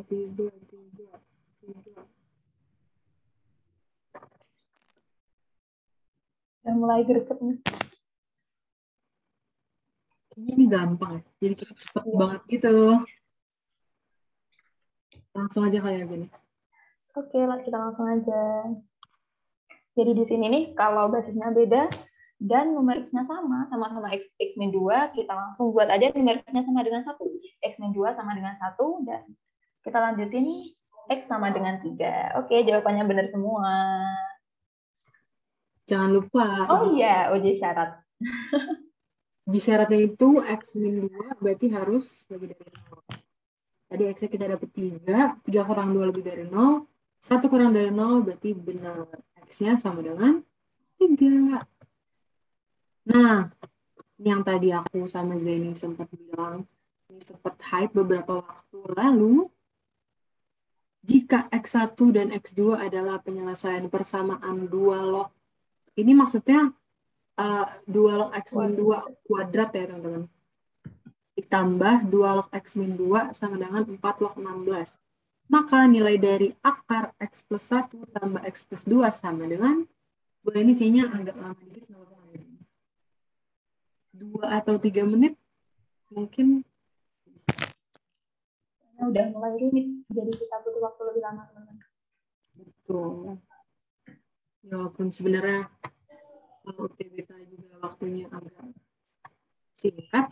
Speaker 2: Dan mulai greget nih.
Speaker 1: Kayaknya ini gampang ya. Jadi kita cepet banget gitu. Langsung aja kali ya, Zen.
Speaker 2: Oke, kita langsung aja. Jadi di sini nih, kalau basisnya beda dan numerisnya sama-sama X min 2, kita langsung buat aja numerisnya sama dengan 1. X min 2 sama dengan 1, dan kita lanjutin X sama dengan 3. Oke, jawabannya benar semua.
Speaker 1: Jangan lupa.
Speaker 2: Oh iya, uji syarat.
Speaker 1: Uji syaratnya itu X min 2 berarti harus lebih dari 0. Tadi X-nya kita dapat 3. 3 kurang 2 lebih dari 0. 1 kurang dari 0 berarti benar. X-nya sama dengan 3. Nah, ini yang tadi aku sama Zeni sempat bilang, ini sempat hype beberapa waktu lalu. Jika X1 dan X2 adalah penyelesaian persamaan 2 log, ini maksudnya 2 log X min 2 kuadrat ya teman-teman. Ditambah 2 log X min 2 sama dengan 4 log 16. Maka nilai dari akar X plus 1 tambah X plus 2 sama dengan, boleh ini kayaknya agak lama dikit, 2 atau 3 menit mungkin.
Speaker 2: Udah mulai rumit, jadi kita butuh waktu lebih lama teman-teman.
Speaker 1: Betul. Ya, walaupun sebenarnya kalau UTBK juga waktunya agak singkat,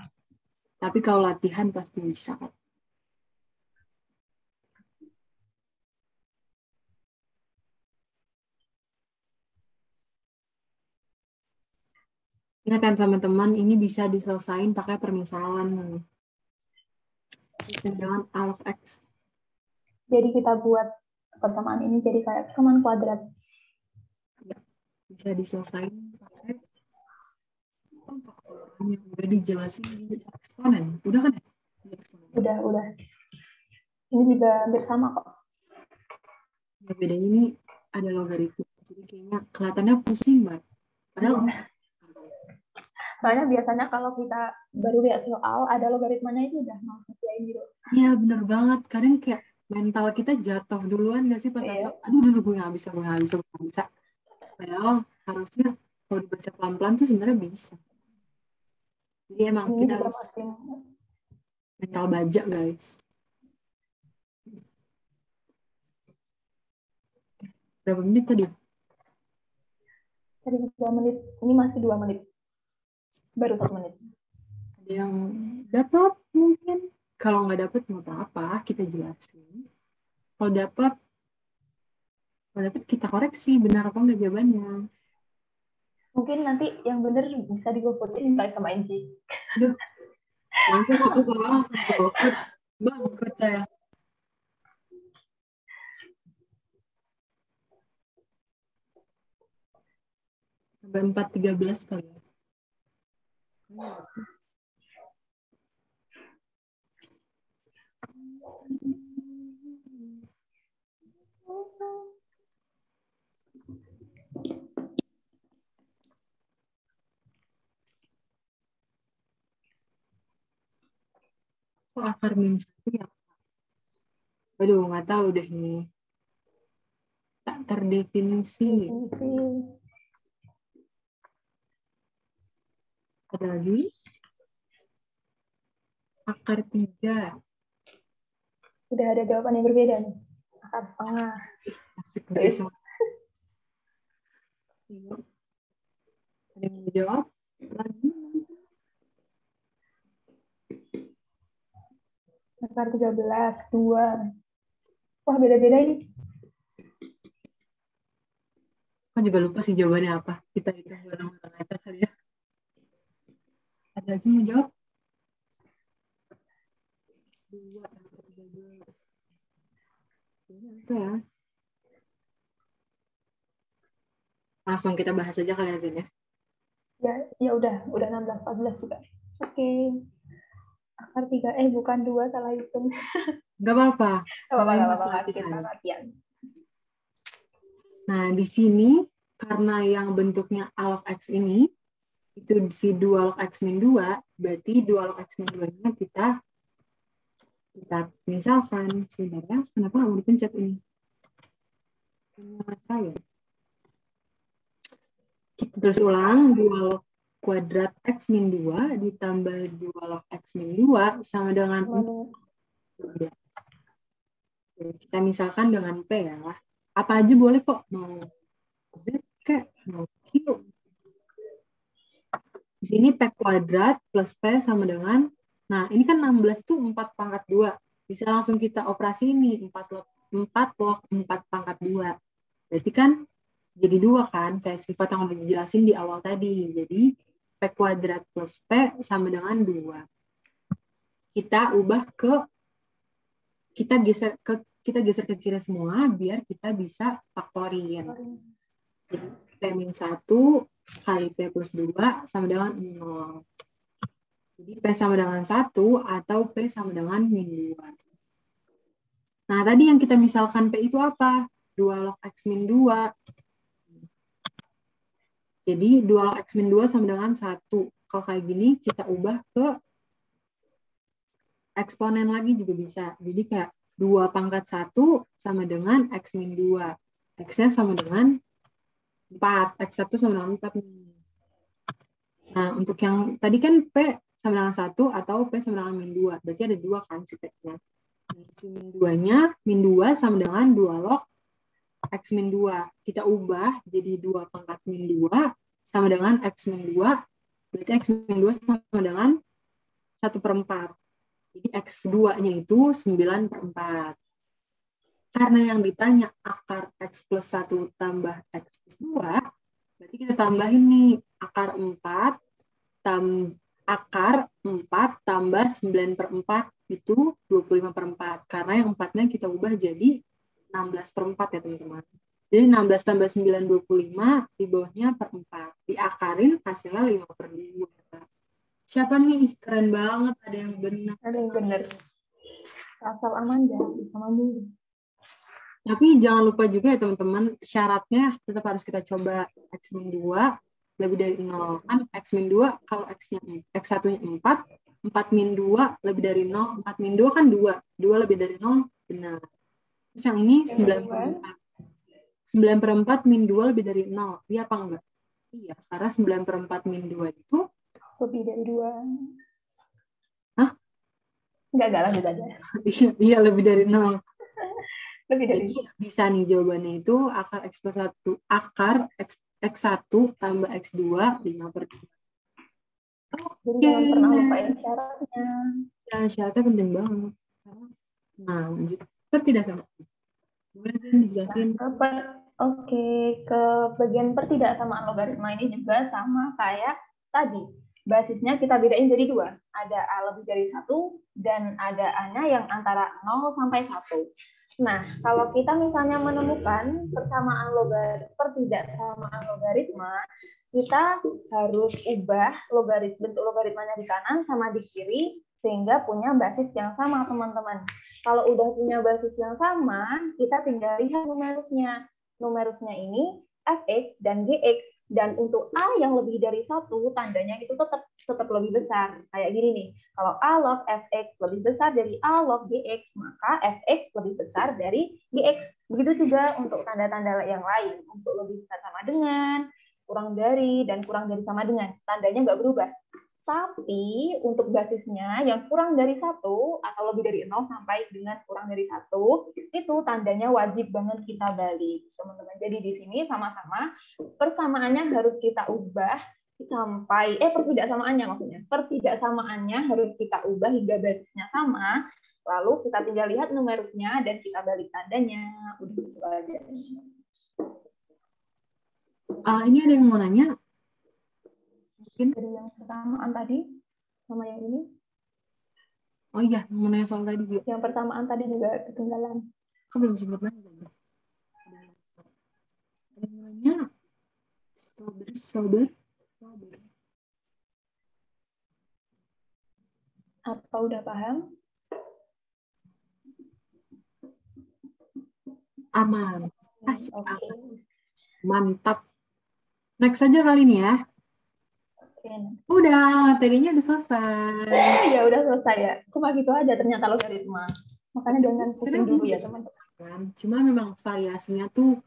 Speaker 1: tapi kalau latihan pasti bisa. Ingat teman-teman, ini bisa diselesaikan pakai permisalan. Dengan A of X.
Speaker 2: Jadi kita buat pertemuan ini jadi kayak pertemuan kuadrat.
Speaker 1: Ya, bisa diselesaikan pakai faktoran yang udah dijelasin di eksponen. Udah kan ya?
Speaker 2: Udah. Ini juga hampir sama kok.
Speaker 1: Ya, bedanya ini ada logaritma. Jadi kayaknya kelihatannya pusing banget. Padahal
Speaker 2: Soalnya biasanya kalau kita baru lihat soal, ada logaritmanya itu udah mau selesaiin gitu.
Speaker 1: Iya, bener banget. Kadang kayak mental kita jatuh duluan nggak sih pas
Speaker 2: Iya.
Speaker 1: aduh gue nggak bisa. Padahal harusnya kalau dibaca pelan-pelan tuh sebenarnya bisa. Jadi emang
Speaker 2: Ini
Speaker 1: kita
Speaker 2: juga
Speaker 1: harus
Speaker 2: pasti
Speaker 1: mental baja, guys. Berapa menit tadi?
Speaker 2: tadi 3 menit, ini masih 2 menit. Baru 1 menit.
Speaker 1: Ada yang dapat mungkin. Kalau nggak dapat nggak apa-apa, kita jelasin. Kalau dapat kita koreksi benar apa nggak jawabannya.
Speaker 2: Mungkin nanti yang bener bisa digopotin kayak sama Enci.
Speaker 1: Aduh, masa satu soal langsung digopot. Bangkrut saya. Sampai 4.13 kali ya. Kok akar min 1 ya? Aduh, nggak tahu deh nih. Tak terdefinisi. Ada lagi? Akar 3.
Speaker 2: Udah ada jawaban yang berbeda nih. Akar setengah.
Speaker 1: Asik guys. Ada yang mau jawab? Lagi?
Speaker 2: Akar 13, 2. Wah, beda-beda ini.
Speaker 1: Aku juga lupa sih jawabannya apa. Kita itu bareng-bareng aja kali ya. Ada lagi mau jawab? 2 akar 13. Ini apa ya? Langsung kita bahas aja kali ya, Zin ya.
Speaker 2: Ya udah 16, 14 juga. Oke. Akar 3, bukan 2, salah hitung.
Speaker 1: Gak apa-apa.
Speaker 2: Gak apa-apa, kita latihan.
Speaker 1: Nah, di sini karena yang bentuknya A log X ini itu si 2 log X min 2, berarti 2 log X min 2-nya kita misalkan sebenarnya kenapa nggak mau dipencet ini? Saya. Kita terus ulang 2 log kuadrat X min 2 ditambah 2 log X min 2 sama dengan 4. Kita misalkan dengan P ya. Apa aja boleh kok. Mau Z kayak mau Q. Di sini P kuadrat plus P sama dengan, nah ini kan 16 tuh 4 pangkat 2. Bisa langsung kita operasi ini, 4 log 4 pangkat 2. Berarti kan jadi 2 kan, kayak sifat yang udah dijelasin di awal tadi. Jadi P kuadrat plus P sama dengan 2. Kita ubah ke, kita geser ke kiri semua biar kita bisa faktorin. Jadi P-1 kali P plus 2 sama dengan 0. Jadi P sama dengan 1 atau P sama dengan min 2. Nah, tadi yang kita misalkan P itu apa? 2 log X min 2. Jadi 2 log X min 2 sama dengan 1. Kalau kayak gini, kita ubah ke eksponen lagi juga bisa. Jadi kayak 2 pangkat 1 sama dengan X min 2. X-nya sama dengan 4. X1 sama dengan 4 nih. Nah, untuk yang tadi kan P sama dengan 1 atau P sama dengan min 2. Berarti ada 2 kan si P-nya. Si min 2-nya, min 2 sama dengan 2 log X min 2. Kita ubah jadi 2 pangkat min 2 sama dengan X min 2. Berarti X min 2 sama dengan 1/4. Jadi X2-nya itu 9/4. Karena yang ditanya akar X plus 1 tambah X plus 2, berarti kita tambahin nih akar 4 tambah 9/4 itu 25/4. Karena yang 4-nya kita ubah jadi 16/4 ya teman-teman. Jadi 16 tambah 9, 25, di bawahnya per 4. Diakarin hasilnya 5/2. Siapa nih? Keren banget, ada yang benar.
Speaker 2: Ada yang benar. Asal aman jangan sama dulu.
Speaker 1: Tapi jangan lupa juga ya teman-teman, syaratnya tetap harus kita coba X min 2 lebih dari 0. Kan X min 2 kalau X1-nya 4, 4 min 2 lebih dari 0, 4 min 2 kan 2. 2 lebih dari 0, benar. Terus yang ini 9/4. 9/4 min 2 lebih dari 0. Iya apa enggak? Iya, karena 9/4 min 2 itu
Speaker 2: Lebih dari 2.
Speaker 1: Hah?
Speaker 2: Enggak lanjut aja.
Speaker 1: Iya, lebih dari 0.
Speaker 2: Lebih dari.
Speaker 1: Jadi bisa nih jawabannya itu akar X plus 1, akar X1 tambah X2 5/2.
Speaker 2: Jadi jangan pernah lupain syaratnya.
Speaker 1: Ya, syaratnya penting banget. Nah, lanjut. Tidak sama. Boleh dijelasin.
Speaker 2: Oke, ke bagian pertidaksamaan logaritma ini juga sama kayak tadi. Basisnya kita bedain jadi 2. Ada A lebih dari 1 dan ada A-nya yang antara 0 sampai 1. Nah, kalau kita misalnya menemukan pertidaksamaan logaritma, kita harus ubah bentuk logaritmanya di kanan sama di kiri sehingga punya basis yang sama, teman-teman. Kalau udah punya basis yang sama, kita tinggal lihat numerusnya. Numerusnya ini fx dan gx. Dan untuk A yang lebih dari 1, tandanya itu tetap lebih besar. Kayak gini nih, kalau A log fx lebih besar dari A log gx, maka fx lebih besar dari gx. Begitu juga untuk tanda-tanda yang lain. Untuk lebih besar sama dengan, kurang dari, dan kurang dari sama dengan. Tandanya nggak berubah. Tapi untuk basisnya yang kurang dari 1 atau lebih dari 0 sampai dengan kurang dari 1, itu tandanya wajib banget kita balik, teman-teman. Jadi di sini sama-sama persamaannya harus kita ubah sampai pertidaksamaannya maksudnya. Pertidaksamaannya harus kita ubah hingga basisnya sama, lalu kita tinggal lihat numerusnya dan kita balik tandanya. Udah gitu aja.
Speaker 1: Ini ada yang mau nanya? Mungkin
Speaker 2: dari yang persamaan tadi sama yang ini.
Speaker 1: Oh iya, mau nanya soal tadi juga.
Speaker 2: Yang persamaan tadi juga ketinggalan.
Speaker 1: Kok belum sempat nanya? Ada yang nanya? Strawberry.
Speaker 2: Apa udah paham?
Speaker 1: Aman. Asik.
Speaker 2: Oke.
Speaker 1: Mantap. Next aja kali ini ya. Udah, materinya udah selesai.
Speaker 2: Ya udah selesai ya. Cuma gitu aja ternyata logaritma. Makanya jangan pusing dulu ya teman-teman.
Speaker 1: Cuma memang variasinya tuh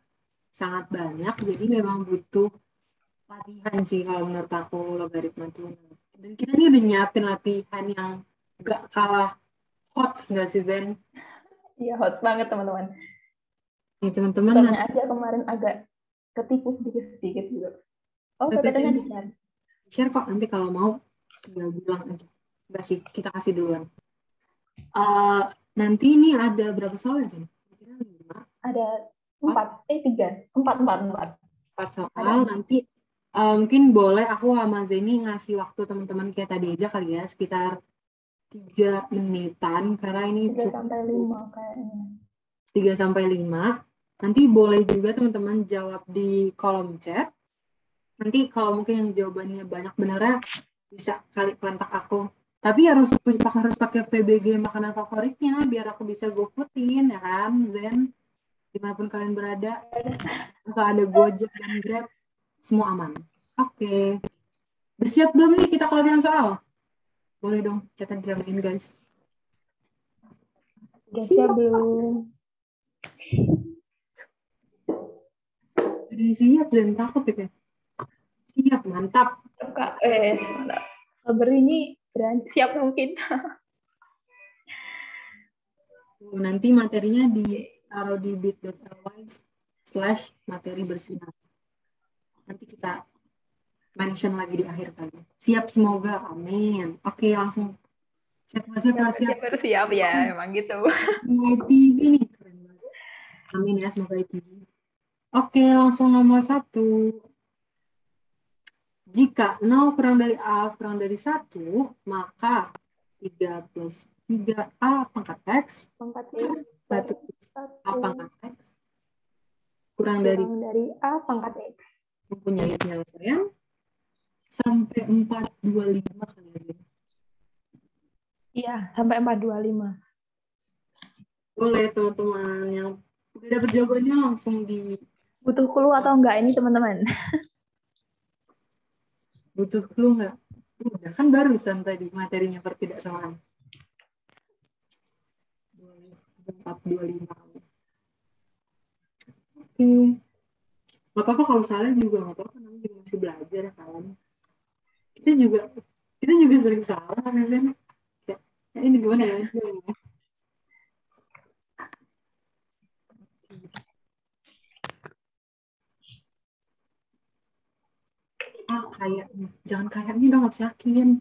Speaker 1: sangat banyak, jadi memang butuh latihan sih kalau menurut aku logaritma tuh. Dan kita ini udah nyiapin latihan yang gak kalah hot nggak sih Zen?
Speaker 2: Iya hot banget teman-teman.
Speaker 1: Ya teman-teman.
Speaker 2: Soalnya aja kemarin agak ketipu sedikit gitu. Oh PPT-nya di-share.
Speaker 1: Share kok, nanti kalau mau tinggal bilang aja. Enggak sih, kita kasih duluan. Nanti ini ada berapa soal sih?
Speaker 2: Ada 4 soal.
Speaker 1: Ada. Nanti mungkin boleh aku sama Zeni ngasih waktu teman-teman kayak tadi aja kali ya, sekitar 3 menitan, karena ini
Speaker 2: 3-5 kayaknya.
Speaker 1: 3-5. Nanti boleh juga teman-teman jawab di kolom chat. Nanti kalau mungkin yang jawabannya banyak benernya bisa kali kontak aku. Tapi harus pakai VBG makanan favoritnya biar aku bisa GoFoodin ya kan, Zen. Dimanapun kalian berada, asal ada Gojek dan Grab, semua aman. Oke. Udah siap belum nih kita kelarin soal? Boleh dong, catat dramain guys.
Speaker 2: Udah siap belum?
Speaker 1: Udah siap dan takut ya? Siap, mantap.
Speaker 2: Kak, Sabar ini berani siap mungkin.
Speaker 1: Nanti materinya ditaruh di bit.ly/materi bersinar. Nanti kita mention lagi di akhir kali. Siap semoga, amin. Oke, langsung siap.
Speaker 2: Siap ya, emang gitu.
Speaker 1: ITB nih, keren banget. Amin ya, semoga ITB. Oke, langsung nomor 1. Jika 0 kurang dari A kurang dari 1, maka 3 plus 3A pangkat X
Speaker 2: Pangkat
Speaker 1: satu plus A pangkat X kurang dari
Speaker 2: A pangkat X
Speaker 1: mempunyai penyelesaian sampai 425 kali aja.
Speaker 2: Iya, sampai 425.
Speaker 1: Boleh teman-teman yang udah dapat jawabannya langsung di
Speaker 2: Butuh clue atau enggak ini teman-teman?
Speaker 1: butuh clue nggak? Udah kan barusan tadi materinya pertidaksamaan. 425. Oke. Nggak apa-apa kalau salah juga nggak apa-apa, namanya juga masih belajar kan. Kita juga sering salah kan. Ya, ini gimana ya? Kayaknya. Jangan kayaknya dong, harus yakin.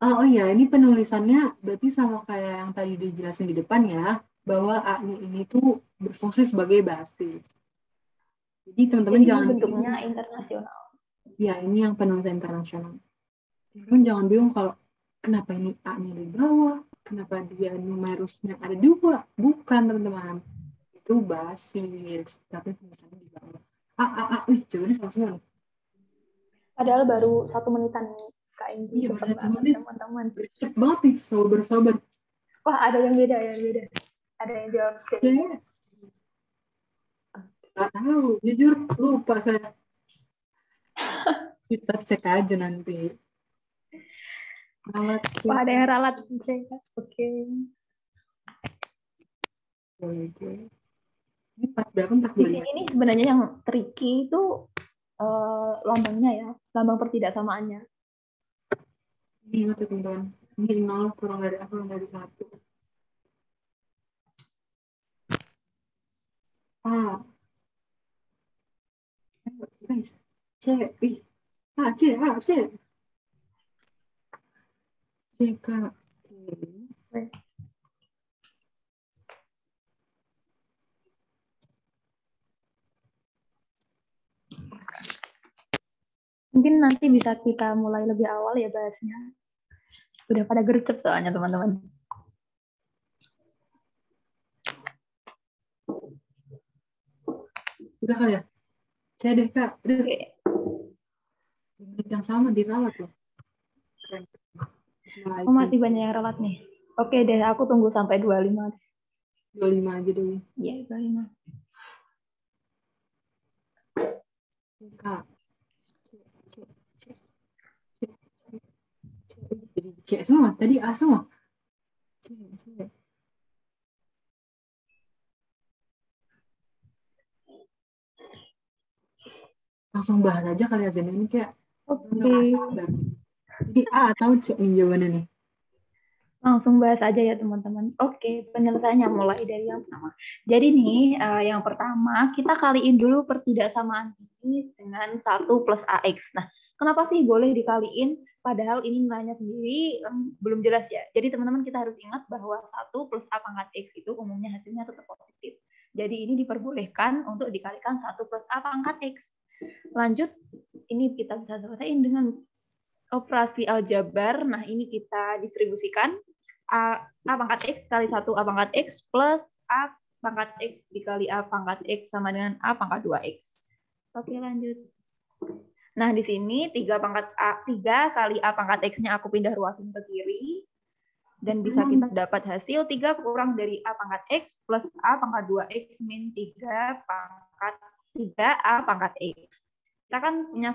Speaker 1: Oh iya, ini penulisannya berarti sama kayak yang tadi dijelasin di depan ya, bahwa A-nya ini tuh berfungsi sebagai basis. Jadi teman-teman
Speaker 2: Jadi
Speaker 1: jangan
Speaker 2: bentuknya internasional.
Speaker 1: Ya, ini yang penulisan internasional. Teman-teman jangan bingung kalau kenapa ini A-nya di bawah, kenapa dia numerusnya ada 2. Bukan, teman-teman. Itu basis, tapi penulisannya di bawah. Jawabannya sama semua.
Speaker 2: Padahal baru 1 menitan Kak Inggi.
Speaker 1: Iya, baru 1 menit.
Speaker 2: Teman-teman.
Speaker 1: Cepet banget nih, sabar.
Speaker 2: Wah, ada yang beda. Ada yang jawab.
Speaker 1: Ya. Gak tahu, jujur lupa saya. Kita cek aja nanti.
Speaker 2: Wah, ada yang ralat. Oke.
Speaker 1: Boleh. Ini 4 berapa? 425.
Speaker 2: Di sini sebenarnya yang tricky itu lambangnya ya, lambang pertidaksamaannya.
Speaker 1: Ini ingat ya teman-teman. Ini 0 kurang dari A kurang dari 1. Guys. C. C, Kak.
Speaker 2: Mungkin nanti bisa kita mulai lebih awal ya bahasnya. Udah pada gercep soalnya teman-teman.
Speaker 1: Udah kali ya? C deh Kak. Udah.
Speaker 2: Oke.
Speaker 1: Di menit yang sama diralat loh. Keren.
Speaker 2: Masih banyak yang ralat nih. Oke deh, aku tunggu sampai 25.
Speaker 1: 25 aja dulu.
Speaker 2: Iya, 25.
Speaker 1: Kak. Jadi C semua. Tadi A semua. C. Langsung bahas aja kali ya Zen. Ini kayak nggak sabar. Jadi A atau C nih jawabannya nih?
Speaker 2: Langsung bahas aja ya teman-teman. Oke, penyelesaiannya mulai dari yang pertama. Jadi nih, yang pertama kita kaliin dulu pertidaksamaan ini dengan 1 plus AX. Nah, kenapa sih boleh dikaliin? Padahal ini nilainya sendiri belum jelas ya. Jadi teman-teman kita harus ingat bahwa 1 plus A pangkat X itu umumnya hasilnya tetap positif. Jadi ini diperbolehkan untuk dikalikan 1 plus A pangkat X. Lanjut, ini kita bisa selesaiin dengan operasi aljabar. Nah, ini kita distribusikan. A pangkat X kali 1 A pangkat X plus A pangkat X dikali A pangkat X sama dengan A pangkat 2X. Oke, lanjut. Nah, di sini 3 kali A pangkat X-nya aku pindah ruasin ke kiri. Dan bisa kita dapat hasil 3 kurang dari A pangkat X plus A pangkat 2X min 3 A pangkat X. kita kan punya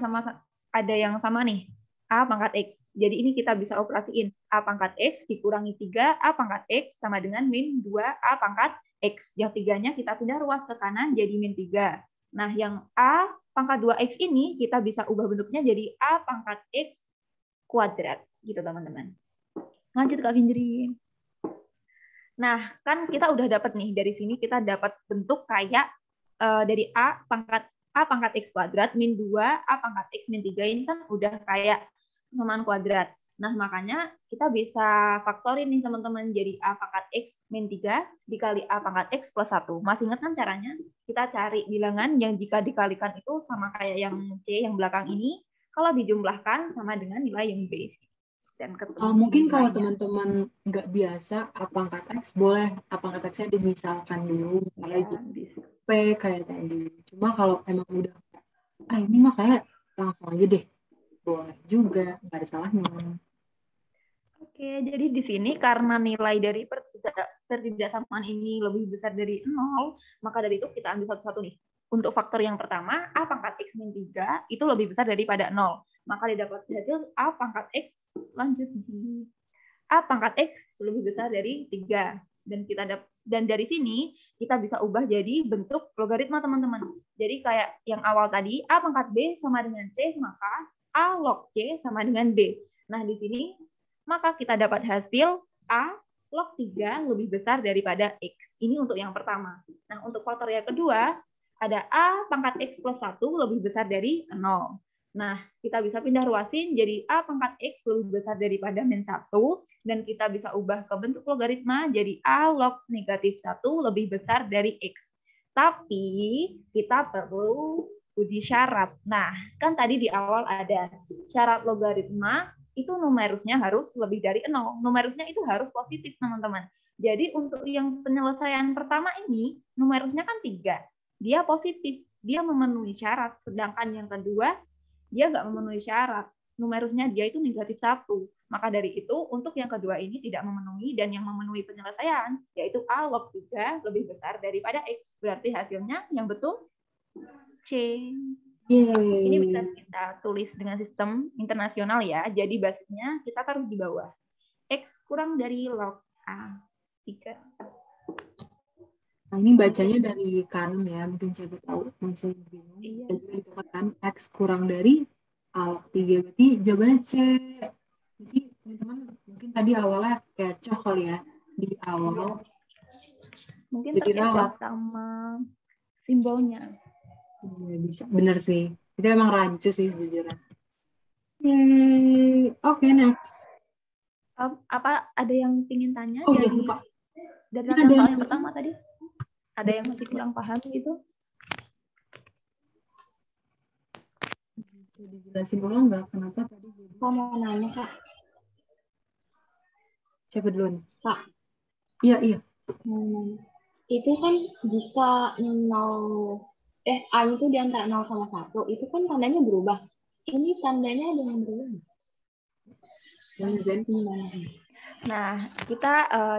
Speaker 2: ada yang sama nih, A pangkat X. Jadi ini kita bisa operasiin A pangkat X dikurangi 3, A pangkat X sama dengan min 2 A pangkat X. Yang 3-nya kita pindah ruas ke kanan jadi min 3. Nah, yang A pangkat 2X ini kita bisa ubah bentuknya jadi A pangkat X kuadrat. Gitu, teman-teman. Lanjut, Kak Findri. Nah, kan kita udah dapat nih, dari sini kita dapat bentuk kayak dari A pangkat X kuadrat min 2 A pangkat X min 3 ini kan udah kayak persamaan kuadrat. Nah, makanya kita bisa faktorin nih teman-teman, jadi A pangkat X min 3 dikali A pangkat X plus 1. Masih ingat kan caranya? Kita cari bilangan yang jika dikalikan itu sama kayak yang C yang belakang ini, kalau dijumlahkan sama dengan nilai yang B. Dan
Speaker 1: mungkin kalau teman-teman nggak biasa A pangkat X, boleh A pangkat X-nya dimisalkan dulu, misalnya P kayak tadi. Cuma kalau emang udah, ini mah kayak langsung aja deh, boleh juga, nggak ada salahnya.
Speaker 2: Oke, jadi di sini karena nilai dari pertidaksamaan ini lebih besar dari 0, maka dari itu kita ambil satu-satu nih. Untuk faktor yang pertama, A pangkat X min 3 itu lebih besar daripada 0. Maka didapat hasil A pangkat X, lanjut di A pangkat X lebih besar dari 3. Dan dari sini kita bisa ubah jadi bentuk logaritma, teman-teman. Jadi kayak yang awal tadi, A pangkat B sama dengan C, maka A log C sama dengan B. Nah, di sini maka kita dapat hasil A log 3 lebih besar daripada X. Ini untuk yang pertama. Nah, untuk faktor yang kedua, ada A pangkat X plus 1 lebih besar dari 0. Nah, kita bisa pindah ruasin jadi A pangkat X lebih besar daripada min 1, dan kita bisa ubah ke bentuk logaritma jadi A log negatif 1 lebih besar dari X. Tapi kita perlu uji syarat. Nah, kan tadi di awal ada syarat logaritma itu numerusnya harus lebih dari 0. Numerusnya itu harus positif, teman-teman. Jadi untuk yang penyelesaian pertama ini, numerusnya kan 3. Dia positif, dia memenuhi syarat. Sedangkan yang kedua, dia nggak memenuhi syarat. Numerusnya dia itu negatif 1. Maka dari itu, untuk yang kedua ini tidak memenuhi, dan yang memenuhi penyelesaian, yaitu A log 3 lebih besar daripada X. Berarti hasilnya yang betul C. Ini bisa kita tulis dengan sistem internasional ya. Jadi basisnya kita taruh di bawah. X kurang dari log A 3.
Speaker 1: Nah, ini bacanya dari kanan ya, mungkin siapa tahu masih bingung.
Speaker 2: Iya.
Speaker 1: Jadi itu kan X kurang dari A log 3, berarti jawabannya C. Jadi teman-teman mungkin tadi awalnya kecoh kali ya, di awal.
Speaker 2: Mungkin
Speaker 1: jadi
Speaker 2: terkecoh sama simbolnya.
Speaker 1: Iya, bisa. Bener sih. Itu emang rancu sih sejujurnya. Yeay. Oke, next.
Speaker 2: Apa ada yang ingin tanya
Speaker 1: iya, lupa.
Speaker 2: dari soal yang pertama tadi? Ada yang masih kurang paham gitu?
Speaker 1: Bisa dijelasin ulang nggak kenapa tadi?
Speaker 3: Kok mau nanya, Kak?
Speaker 1: Siapa duluan?
Speaker 3: Kak.
Speaker 1: Iya.
Speaker 3: Itu kan jika 0 A itu di antara 0 sama 1, itu kan tandanya berubah. Ini tandanya dengan berubah.
Speaker 2: Nah, kita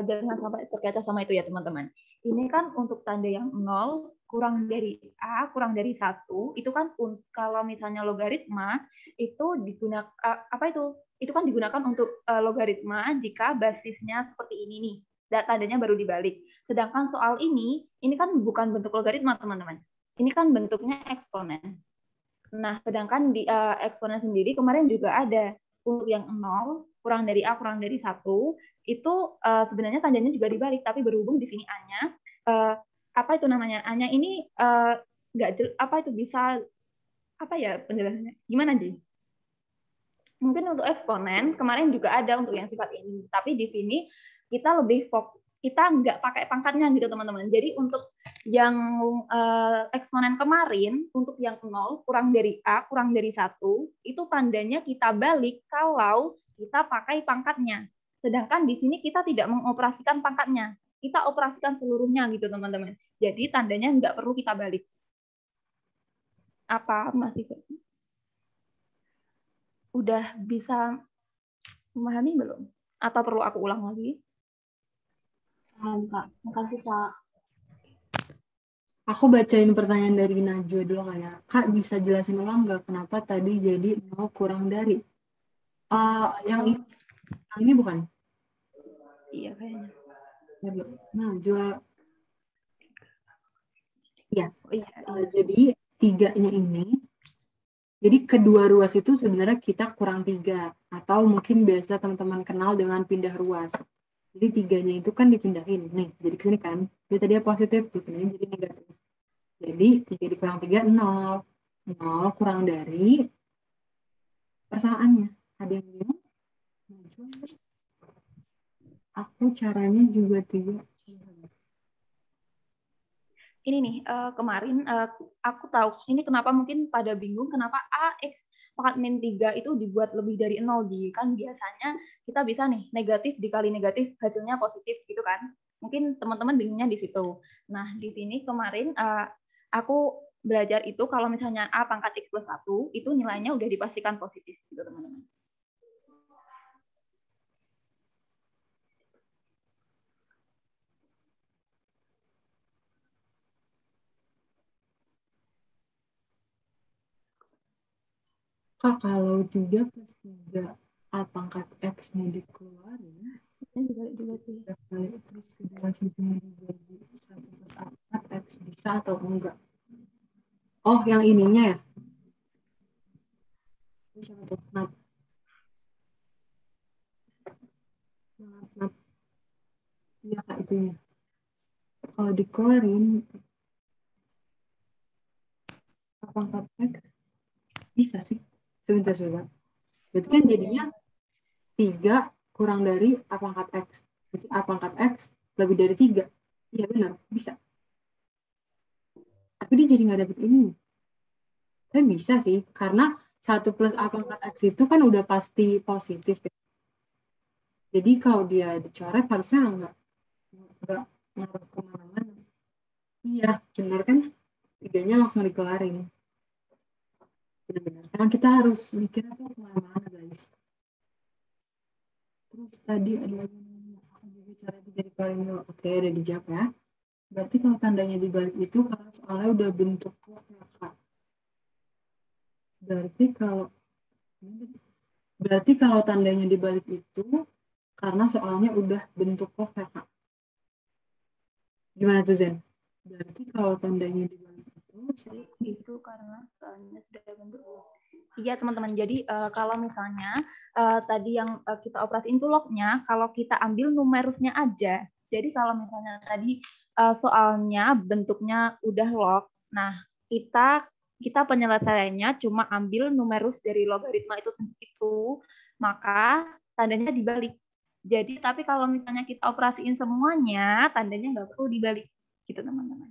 Speaker 2: jangan sampai terkecoh sama itu ya, teman-teman. Ini kan untuk tanda yang 0 kurang dari A, kurang dari 1, itu kan kalau misalnya logaritma itu digunakan Itu kan digunakan untuk logaritma jika basisnya seperti ini nih. Dan tandanya baru dibalik. Sedangkan soal ini kan bukan bentuk logaritma, teman-teman. Ini kan bentuknya eksponen. Nah, sedangkan di eksponen sendiri kemarin juga ada untuk yang 0 kurang dari A kurang dari 1 itu sebenarnya tandanya juga dibalik, tapi berhubung di sini A-nya A-nya ini bisa penjelasannya gimana, Ji? Mungkin untuk eksponen kemarin juga ada untuk yang sifat ini, tapi di sini kita lebih kita nggak pakai pangkatnya gitu, teman-teman. Jadi untuk yang eksponen kemarin, untuk yang 0 kurang dari A kurang dari 1 itu tandanya kita balik kalau kita pakai pangkatnya. Sedangkan di sini kita tidak mengoperasikan pangkatnya, kita operasikan seluruhnya gitu, teman-teman. Jadi tandanya nggak perlu kita balik. Apa masih udah bisa memahami belum? Atau perlu aku ulang lagi?
Speaker 3: Paham, Kak. Makasih, Kak.
Speaker 1: Aku bacain pertanyaan dari Najwa dulu kali ya. Kak, bisa jelasin ulang nggak kenapa tadi jadi 0 kurang dari? Yang ini bukan?
Speaker 2: Iya kayaknya.
Speaker 1: Ya, belum. Najwa. Ya,
Speaker 2: Oh, iya.
Speaker 1: jadi 3-nya ini, jadi kedua ruas itu sebenarnya kita kurang 3. Atau mungkin biasa teman-teman kenal dengan pindah ruas. Jadi 3-nya itu kan dipindahin. Nih, jadi ke sini kan. Dia tadinya positif, dipindahin jadi negatif. Jadi 3 dikurang 3, 0. 0 kurang dari persamaannya. Ada yang bilang? Aku caranya juga 3.
Speaker 2: Ini nih, kemarin aku tahu ini kenapa mungkin pada bingung kenapa AX pangkat min 3 itu dibuat lebih dari 0 di kan biasanya kita bisa nih negatif dikali negatif hasilnya positif gitu kan. Mungkin teman-teman bingungnya di situ. Nah, di sini kemarin aku belajar itu kalau misalnya A pangkat X plus 1 itu nilainya udah dipastikan positif gitu teman-teman.
Speaker 1: Kak, kalau 3 plus 3 A pangkat X-nya dikeluarin,
Speaker 2: Juga sih.
Speaker 1: terus kedua sisinya dibagi 1 plus A pangkat X bisa atau enggak? Oh, yang ininya ya? Ini siapa tuh? Nat. Iya, Kak, itu ya. Kalau dikeluarin A pangkat X, bisa sih. Sebentar. Berarti kan jadinya 3 kurang dari A pangkat X. Berarti A pangkat X lebih dari 3. Iya benar, bisa. Tapi dia jadi nggak dapet ini. Tapi bisa sih, karena 1 plus A pangkat X itu kan udah pasti positif ya. Jadi kalau dia dicoret harusnya nggak ngaruh kemana-mana. Iya, benar kan? 3-nya langsung dikeluarin. Benar-benar. Karena kita harus mikirnya tuh kemana-mana, guys. Terus tadi ada lagi aku juga cara bisa dikeluarin dulu. Oke, udah dijawab ya. Berarti kalau tandanya dibalik itu karena soalnya udah bentuk kuat ya, Kak. Berarti kalau tandanya dibalik itu karena soalnya udah bentuk kok ya, Kak. Gimana tuh, Zen? Berarti kalau tandanya dibalik
Speaker 2: itu karena soalnya sudah bentuk. Iya teman-teman, jadi kalau misalnya tadi yang kita operasiin itu lognya, kalau kita ambil numerusnya aja. Jadi kalau misalnya tadi soalnya bentuknya udah log, nah kita penyelesaiannya cuma ambil numerus dari logaritma itu, maka tandanya dibalik. Jadi tapi kalau misalnya kita operasiin semuanya, tandanya nggak perlu dibalik, gitu teman-teman.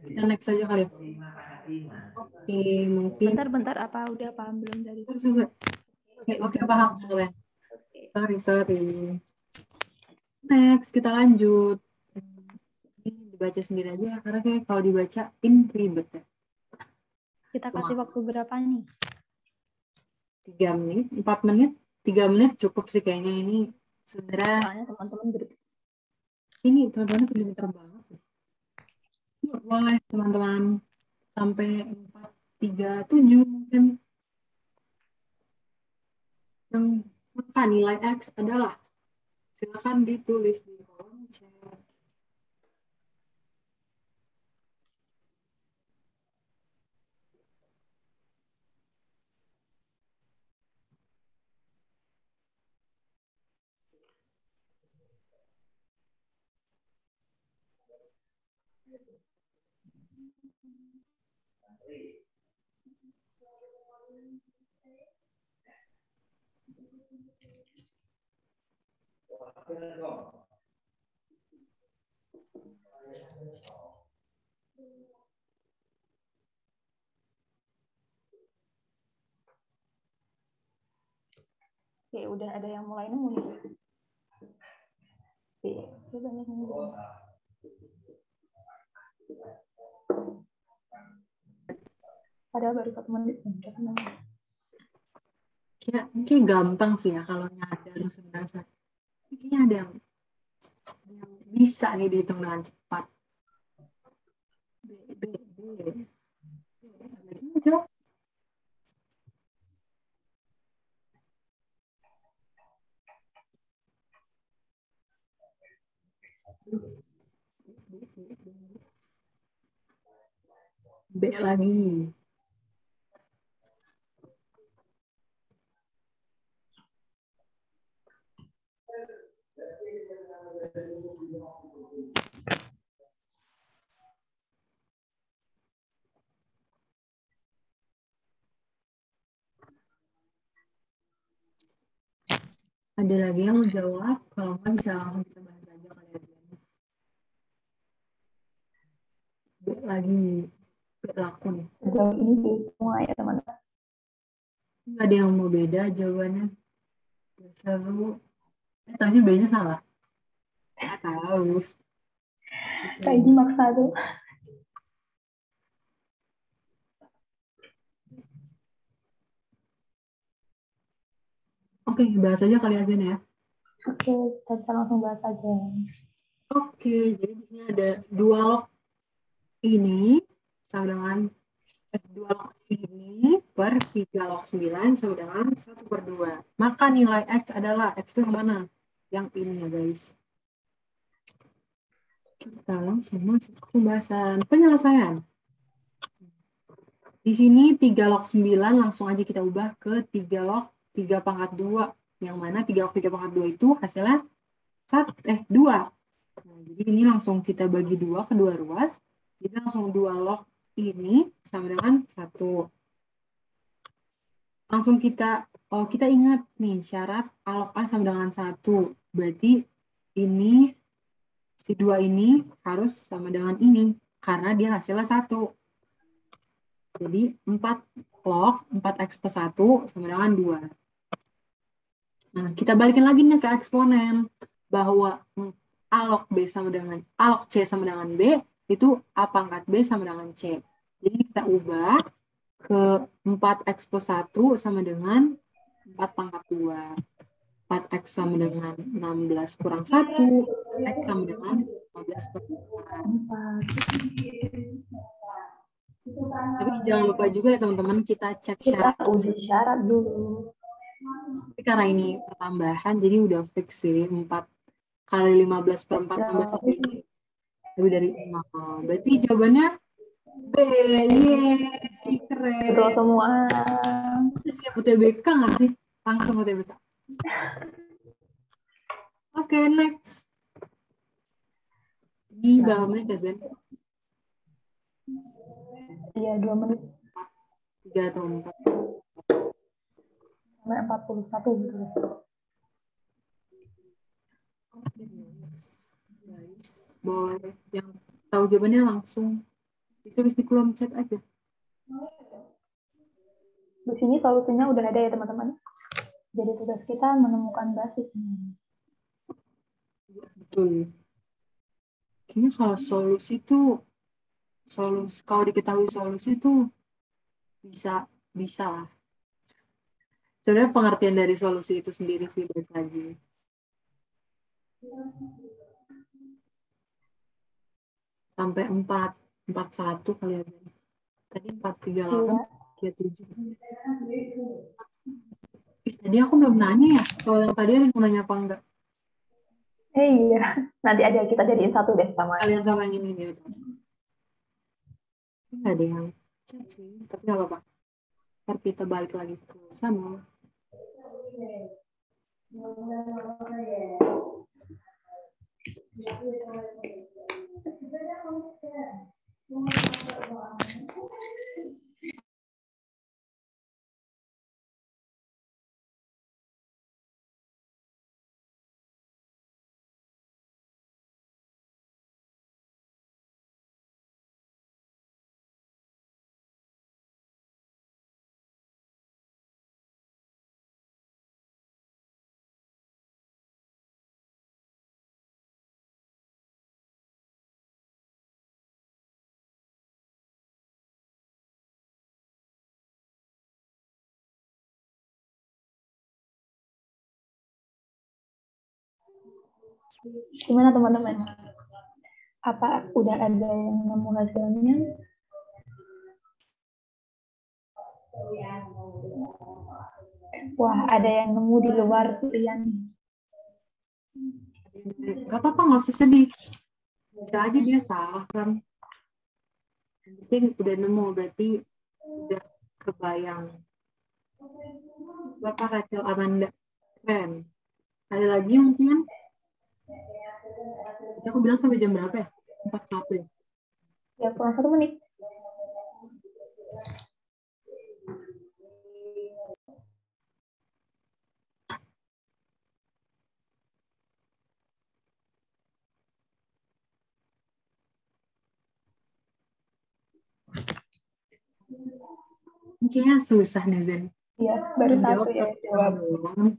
Speaker 1: kita next aja kali ya. Oke, mungkin.
Speaker 2: Bentar, apa udah paham belum dari itu?
Speaker 1: Oke, paham. Boleh. Sorry. Next, kita lanjut. Ini dibaca sendiri aja ya, karena kayak kalau dibacain ribet ya.
Speaker 2: Kita kasih waktu berapa nih?
Speaker 1: 3 menit, 4 menit, 3 menit cukup sih kayaknya ini. Sebenarnya
Speaker 2: Soalnya teman-teman
Speaker 1: ini teman-teman pinter banget. Yuk, boleh teman-teman sampai 437 mungkin. Yang maka nilai X adalah, silakan ditulis di kolom chat.
Speaker 2: Oke, udah ada yang mulai nemu nih. Padahal baru 1 menit. Kayak
Speaker 1: gampang sih ya kalau nyadar sebenarnya. Kayaknya ada yang Bisa nih dihitung dengan cepat. B. Coba. B lagi. Ada lagi yang mau jawab? Kalau nggak bisa langsung kita bahas aja kali ya. B lagi. B laku nih.
Speaker 2: Sejauh ini sih semua ya teman-teman.
Speaker 1: Nggak ada yang mau beda jawabannya. Seru. Tanya B-nya salah. Nggak tahu.
Speaker 2: Kayak maksa tuh.
Speaker 1: Oke, bahas aja kali aja ya.
Speaker 2: Oke, kita bisa langsung bahas aja.
Speaker 1: Oke, jadi di sini ada dua log ini sama dengan dua log ini per 3 log 9 sama dengan 1/2. Maka nilai X adalah, X itu yang mana? Yang ini ya guys. Kita langsung masuk ke pembahasan penyelesaian. Di sini 3 log 9 langsung aja kita ubah ke 3 log 3 pangkat 2. Yang mana 3 log 3 pangkat 2 itu hasilnya 2. Nah, jadi ini langsung kita bagi 2 ke 2 ruas. Jadi langsung 2 log ini sama dengan 1. Langsung kita ingat nih syarat A log A sama dengan 1. Berarti ini si 2 ini harus sama dengan ini karena dia hasilnya 1. Jadi 4 log 4x plus 1 sama dengan 2. Nah, kita balikin lagi nih ke eksponen bahwa A log B sama dengan A log C sama dengan B itu A pangkat B sama dengan C. Jadi kita ubah ke 4x plus 1 sama dengan 4 pangkat 2. 4x sama dengan 16 kurang 1. X sama dengan 15 kurang 4. Tapi jangan lupa juga ya teman-teman, kita cek syarat.
Speaker 2: Kita uji syarat dulu.
Speaker 1: Tapi karena ini pertambahan, jadi udah fix sih. 4 kali 15 per 4 tambah 1 ini lebih dari 0. Berarti jawabannya B. Yeay, keren.
Speaker 2: Betul semua.
Speaker 1: Siap UTBK nggak sih? Langsung UTBK. Oke, next. Ini berapa menit ya, Zen?
Speaker 2: Iya, 2 menit.
Speaker 1: 3 atau 4.
Speaker 2: Sampai 41 gitu.
Speaker 1: Oke, next. Guys, boleh yang tahu jawabannya langsung ditulis di kolom chat aja.
Speaker 2: Di sini solusinya udah ada ya teman-teman. Jadi tugas kita menemukan basisnya.
Speaker 1: Iya, betul. Kayaknya kalau solusi itu kalau diketahui solusi itu bisa lah. Sebenarnya pengertian dari solusi itu sendiri sih balik lagi. Sampai 41 kali aja. Tadi 438, 37. Tadi aku belum nanya ya, kalau yang tadi ada yang mau nanya apa enggak?
Speaker 2: Iya, nanti aja kita jadiin satu deh sama.
Speaker 1: Kalian sama yang ini ya. Enggak ada yang chat sih, tapi nggak apa-apa. Ntar kita balik lagi ke sana.
Speaker 2: Gimana teman-teman? Apa udah ada yang nemu hasilnya? Wah, ada yang nemu di luar pilihan.
Speaker 1: Gak apa-apa, nggak usah sedih. Bisa aja dia salah kan. Yang penting udah nemu, berarti udah kebayang. Bapak Rachel Amanda. Keren. Ada lagi mungkin? Tadi aku bilang sampai jam berapa ya? 41 ya?
Speaker 2: Ya, kurang 1 menit.
Speaker 1: Kayaknya susah nih, Zen.
Speaker 2: Iya, baru
Speaker 1: Yang
Speaker 2: satu ya
Speaker 1: satu
Speaker 2: jawab.
Speaker 1: doang.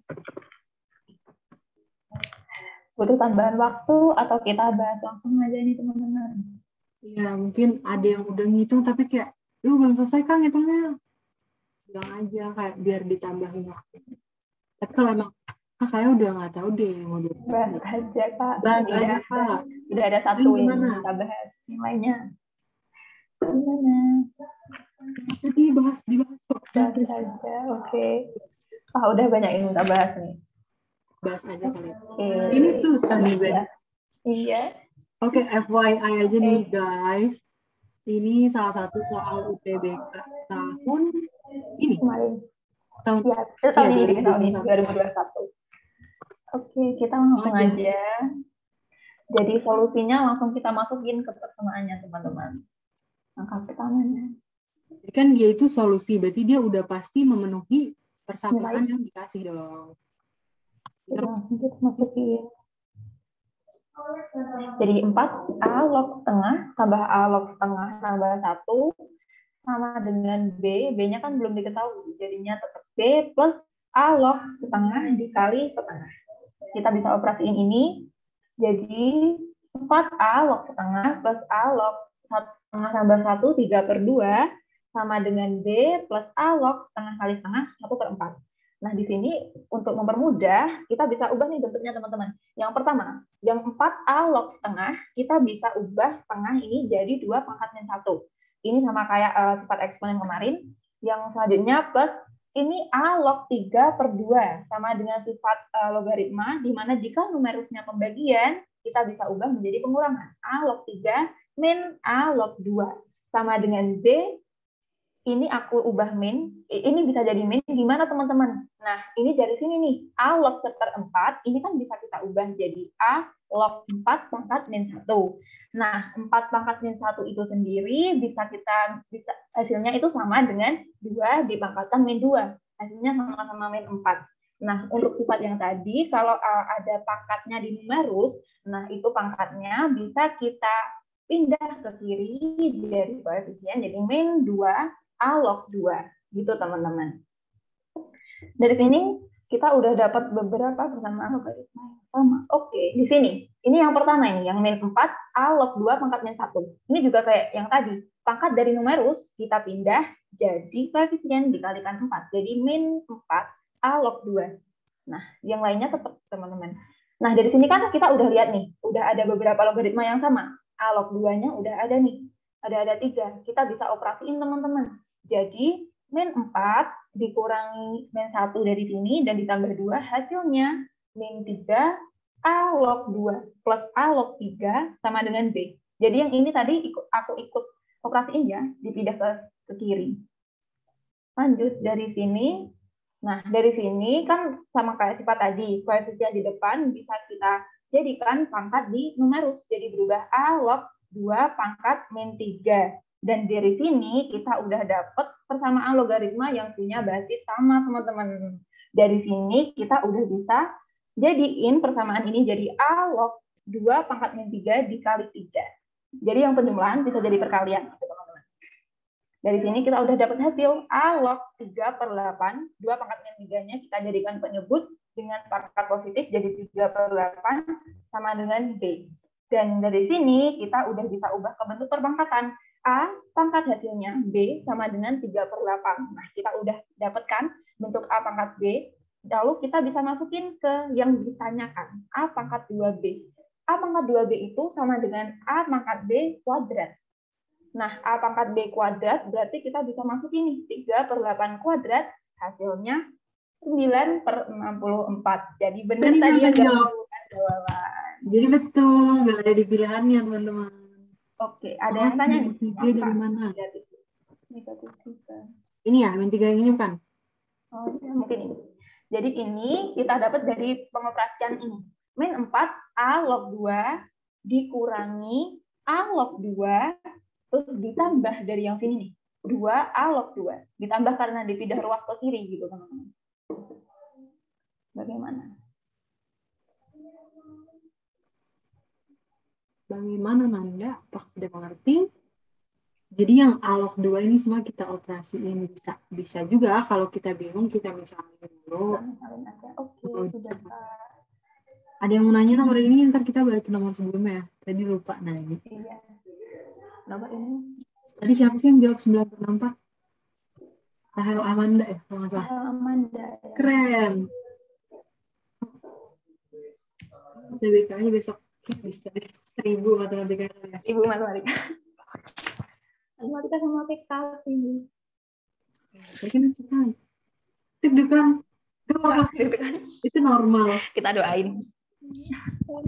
Speaker 2: Butuh tambahan waktu atau kita bahas langsung aja nih teman-teman?
Speaker 1: Iya, mungkin ada yang udah ngitung, tapi kayak, lu belum selesai kan ngitungnya? Bilang aja, kayak biar ditambahin waktu. Tapi kalau emang, saya udah nggak tahu deh yang udah.
Speaker 2: Bahas aja, Kak.
Speaker 1: Bahas
Speaker 2: Ini
Speaker 1: aja, Kak.
Speaker 2: udah ada satu
Speaker 1: Ini
Speaker 2: yang
Speaker 1: gimana?
Speaker 2: kita bahas. Yang lainnya. Gimana?
Speaker 1: Tadi dibahas kok.
Speaker 2: Bahas aja, oke. Ah, udah banyak yang kita bahas nih.
Speaker 1: Bahas aja kali.
Speaker 2: Oke.
Speaker 1: Ini susah nih, Zen.
Speaker 2: Ya. Iya.
Speaker 1: Oke, FYI aja nih, guys. Ini salah satu soal UTBK tahun ini.
Speaker 2: Kemarin.
Speaker 1: Tahun,
Speaker 2: Ya, tahun
Speaker 1: ya,
Speaker 2: ini, tahun ini,
Speaker 1: 2021.
Speaker 2: 2021. Oke, kita langsung
Speaker 1: aja.
Speaker 2: aja. Jadi solusinya langsung kita masukin ke persamaannya, teman-teman. Angka pertamanya.
Speaker 1: Jadi kan dia itu solusi, berarti dia udah pasti memenuhi persamaan yang dikasih dong.
Speaker 2: Kita masukin. Jadi 4A log setengah tambah A log setengah tambah 1 sama dengan B. B-nya kan belum diketahui, jadinya tetap B plus A log setengah dikali setengah. Kita bisa operasiin ini. Jadi 4A log setengah plus A log setengah tambah 1, 3/2 sama dengan B plus A log setengah kali setengah, 1/4. Nah, di sini untuk mempermudah, kita bisa ubah nih bentuknya, teman-teman. Yang pertama, yang 4A log setengah, kita bisa ubah setengah ini jadi 2 pangkat min 1. Ini sama kayak sifat eksponen kemarin. Yang selanjutnya plus ini A log 3/2 sama dengan sifat logaritma, di mana jika numerusnya pembagian, kita bisa ubah menjadi pengulangan. A log 3 min A log 2 sama dengan B. Ini aku ubah min, ini bisa jadi min, gimana teman-teman? Nah, ini dari sini nih, A log 1/4, ini kan bisa kita ubah jadi A log 4 pangkat min 1. Nah, 4 pangkat min 1 itu sendiri bisa hasilnya itu sama dengan 2 dipangkatkan min 2. Hasilnya sama-sama min 4. Nah, untuk sifat yang tadi, kalau ada pangkatnya di numerus, nah itu pangkatnya bisa kita pindah ke kiri dari koefisien, jadi min 2 A log 2, gitu teman-teman. Dari sini kita udah dapat beberapa persamaan logaritma yang sama. Oke, di sini. Ini yang pertama ini, yang min 4 A log 2 pangkat min 1. Ini juga kayak yang tadi. Pangkat dari numerus kita pindah jadi koefisien dikalikan 4. Jadi min 4 A log 2. Nah, yang lainnya tetap teman-teman. Nah, dari sini kan kita udah lihat nih, udah ada beberapa logaritma yang sama. A log 2-nya udah ada nih. Ada 3. Kita bisa operasiin teman-teman. Jadi, min 4 dikurangi min 1 dari sini dan ditambah 2, hasilnya min 3 A log 2 plus A log 3 sama dengan B. Jadi yang ini tadi aku ikut operasiin ya, dipindah ke kiri. Lanjut dari sini. Nah, dari sini kan sama kayak sifat tadi, koefisien di depan bisa kita jadikan pangkat di numerus. Jadi berubah A log 2 pangkat min 3. Dan dari sini kita udah dapat persamaan logaritma yang punya basis sama, teman-teman. Dari sini kita udah bisa jadiin persamaan ini jadi A log 2 pangkat min 3 dikali 3. Jadi yang penjumlahan bisa jadi perkalian, teman-teman. Dari sini kita udah dapat hasil A log 3/8, 2 pangkat min 3-nya kita jadikan penyebut dengan pangkat positif jadi 3/8 sama dengan B. Dan dari sini kita udah bisa ubah ke bentuk perpangkatan. A pangkat hasilnya B sama dengan 3/8. Nah, kita udah dapatkan bentuk A pangkat B Lalu kita bisa masukin ke yang ditanyakan, A pangkat 2B. A pangkat 2B itu sama dengan A pangkat B kuadrat. Nah, A pangkat B kuadrat berarti kita bisa masukin nih 3/8 kuadrat, hasilnya 9/64. Jadi benar
Speaker 1: Tadi
Speaker 2: tadi
Speaker 1: siapa
Speaker 2: yang
Speaker 1: yang jawab?
Speaker 2: menemukan jawaban.
Speaker 1: Jadi betul, nggak ada di pilihannya, teman-teman.
Speaker 2: Oke, ada yang tanya nih.
Speaker 1: Tiga dari mana?
Speaker 2: Negatif 3.
Speaker 1: Ini ya, min 3 yang ini bukan?
Speaker 2: Oh, ya, mungkin ini. Jadi ini kita dapat dari pengoperasian ini. Min 4 A log 2 dikurangi A log 2 terus ditambah dari yang sini nih. 2 A log 2. Ditambah karena dipindah ruas ke kiri gitu, teman-teman. Bagaimana?
Speaker 1: Bagaimana Nanda? Apakah sudah mengerti? Jadi yang A log 2 ini semua kita operasiin. Bisa juga kalau kita bingung kita misalnya dulu.
Speaker 2: Oke, sudah.
Speaker 1: Ada yang mau nanya nomor ini, ntar kita balik ke nomor sebelumnya ya. Tadi lupa nanya.
Speaker 2: Iya. Nomor ini.
Speaker 1: Tadi siapa sih yang jawab 9/4? Rahel Amanda ya, kalau nggak salah.
Speaker 2: Rahel Amanda. Ya.
Speaker 1: Keren. TBK aja besok bisa 1000 matematika ya.
Speaker 2: Ibu matematika. Matematika sama PK sih.
Speaker 1: Mungkin sekali. Deg-degan. Itu normal.
Speaker 2: Kita doain.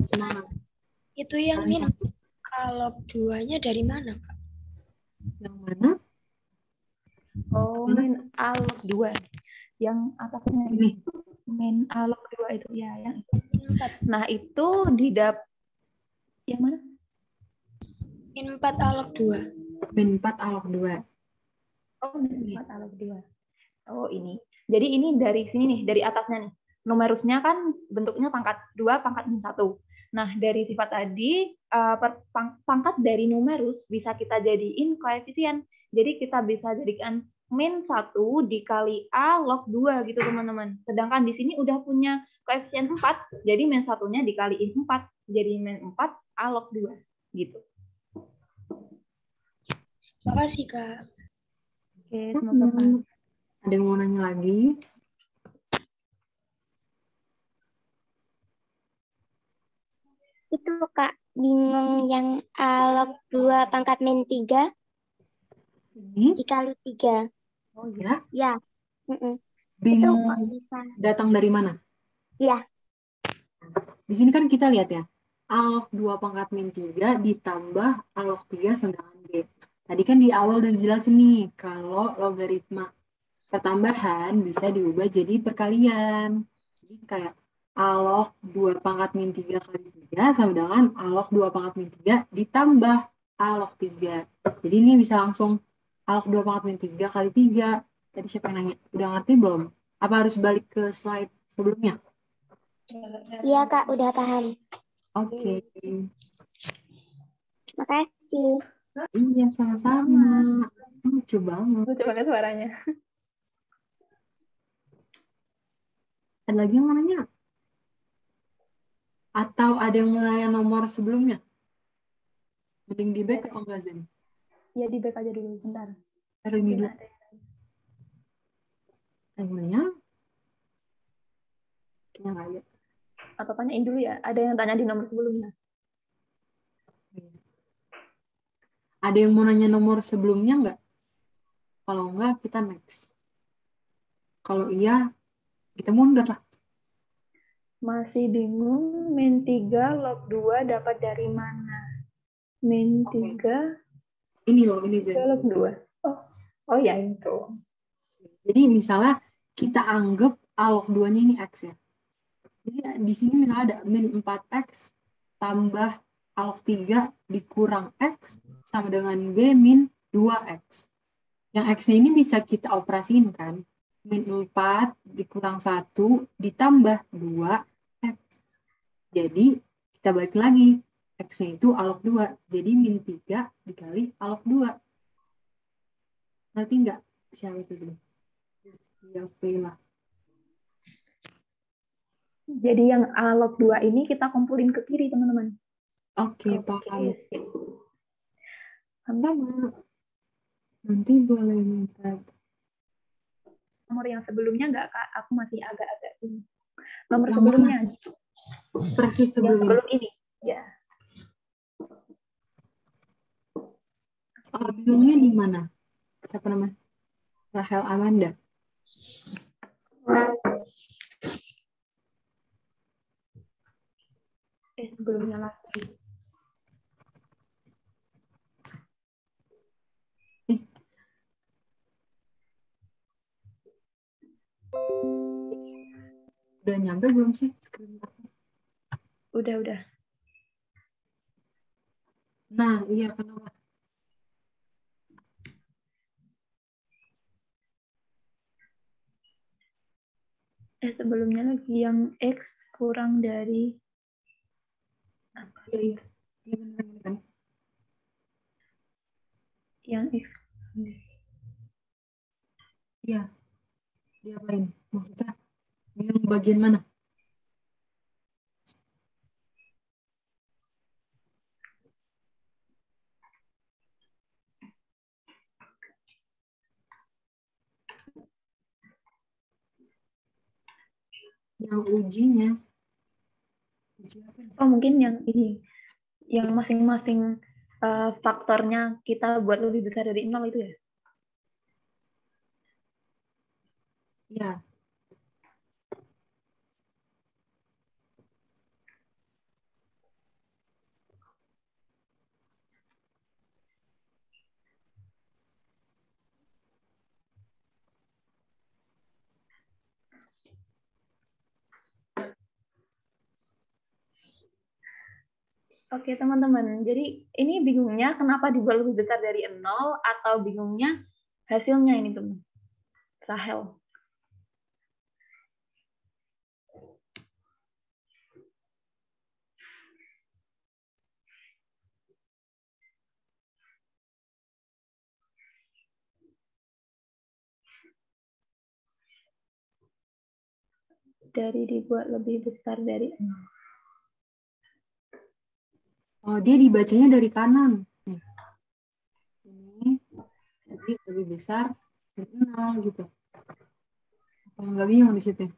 Speaker 1: Semangat.
Speaker 5: Itu yang min kalau 2-nya dari mana, Kak?
Speaker 1: Yang mana?
Speaker 2: Oh, min A log 2. Yang atasnya
Speaker 1: Ini.
Speaker 2: Min A log 2 itu ya, yang itu.
Speaker 5: Min 4.
Speaker 2: Nah, itu yang mana?
Speaker 5: Min 4 A log 2.
Speaker 1: Min 4 A log 2.
Speaker 2: Oh, min 4 A log 2. Oh, ini. Jadi ini dari sini nih, dari atasnya nih. Numerusnya kan bentuknya pangkat 2, pangkat min 1. Nah, dari sifat tadi, pangkat dari numerus bisa kita jadiin koefisien. Jadi kita bisa jadikan min 1 dikali A log 2 gitu, teman-teman. Sedangkan di sini udah punya koefisien 4, jadi min 1-nya dikaliin 4. Jadi min 4 A log 2. Gitu.
Speaker 5: Makasih, Kak.
Speaker 2: Oke, semoga paham.
Speaker 1: Ada yang mau nanya lagi?
Speaker 7: Itu Kak, bingung yang A log 2 pangkat min 3
Speaker 1: Ini?
Speaker 7: dikali 3.
Speaker 1: Oh ya?
Speaker 7: Ya. Itu
Speaker 1: Bingung
Speaker 7: kok bisa?
Speaker 1: datang dari mana?
Speaker 7: Iya.
Speaker 1: Di sini kan kita lihat ya. A log 2 pangkat min 3 ditambah A log 3 sama dengan B. Tadi kan di awal udah dijelasin nih, kalau logaritma pertambahan bisa diubah jadi perkalian. Jadi kayak A log 2 pangkat min 3 kali 3 sama dengan A log 2 pangkat min 3 ditambah A log 3. Jadi ini bisa langsung A log 2 pangkat min 3 kali 3. Tadi siapa yang nanya? Udah ngerti belum? Apa harus balik ke slide sebelumnya?
Speaker 7: Iya Kak, udah paham.
Speaker 1: Oke.
Speaker 7: Makasih.
Speaker 1: Iya, sama-sama. Lucu banget.
Speaker 2: Lucu banget suaranya.
Speaker 1: Ada lagi yang mau nanya? Atau ada yang mau nanya nomor sebelumnya? Mending di back atau enggak, Zen?
Speaker 2: Iya, di back aja dulu, bentar.
Speaker 1: Taruh ini dulu. Ada yang mau nanya? Kayaknya nggak ada.
Speaker 2: Atau tanyain dulu ya, ada yang tanya di nomor sebelumnya.
Speaker 1: Ada yang mau nanya nomor sebelumnya nggak? Kalau enggak, kita next. Kalau iya, kita mundur lah.
Speaker 2: Masih bingung, min 3 log 2 dapat dari mana? Min 3
Speaker 1: Ini loh, ini Zen.
Speaker 2: log 2. Oh ya itu.
Speaker 1: Jadi misalnya kita anggap A log 2-nya ini X ya. Jadi di sini misalnya ada min 4X tambah A log 3 dikurang X sama dengan B min 2X. Yang X-nya ini bisa kita operasiin kan. Min 4 dikurang 1 ditambah 2X. Jadi kita balik lagi. X-nya itu A log 2. Jadi min 3 dikali A log 2. Nanti enggak? Siapa itu dulu? Ya, lah.
Speaker 2: Jadi yang A log 2 ini kita kumpulin ke kiri, teman-teman.
Speaker 1: Oke, paham.
Speaker 2: Sip.
Speaker 1: Sama. Nanti boleh minta
Speaker 2: nomor yang sebelumnya nggak, Kak? Aku masih agak-agak ini. Nomor
Speaker 1: Yang
Speaker 2: sebelumnya,
Speaker 1: mana? Persis
Speaker 2: yang
Speaker 1: sebelum ini.
Speaker 2: sebelum ini. Ya.
Speaker 1: Bingungnya di mana? Siapa namanya? Rahel Amanda.
Speaker 2: Sebelumnya lagi.
Speaker 1: Udah nyampe belum sih screen capnya?
Speaker 2: Udah.
Speaker 1: Nah, iya kenapa?
Speaker 2: Sebelumnya lagi yang X kurang dari apa?
Speaker 1: Iya. Iya benar kan?
Speaker 2: Yang X.
Speaker 1: Iya. Diapain? Maksudnya yang bagian mana? Yang ujinya. Uji apa nih?
Speaker 2: Oh, mungkin yang ini. Yang masing-masing faktornya kita buat lebih besar dari 0 itu ya?
Speaker 1: Iya.
Speaker 2: Oke, teman-teman. Jadi ini bingungnya kenapa dibuat lebih besar dari 0 atau bingungnya hasilnya ini, teman. Rahel. Dari dibuat lebih besar dari 0.
Speaker 1: Oh, dia dibacanya dari kanan. Nih. Ini jadi lebih besar dari 0 gitu. Apa nggak bingung di situ?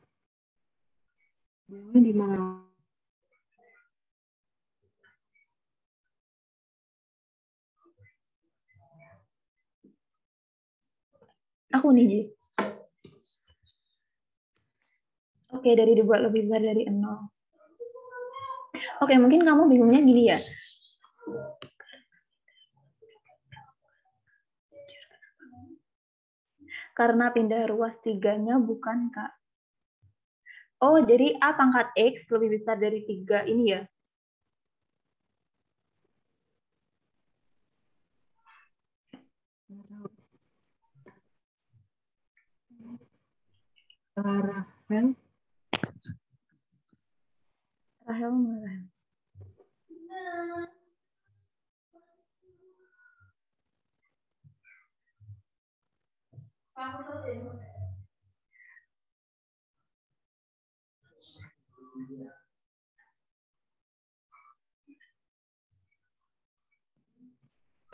Speaker 1: Bingungnya di mana?
Speaker 2: Aku nih, Ji. Oke, dari dibuat lebih besar dari 0. Oke, mungkin kamu bingungnya gini ya. Karena pindah ruas 3-nya bukan K. Oh, jadi A pangkat X lebih besar dari 3 ini ya?
Speaker 1: Rahel.
Speaker 2: Rahel mana?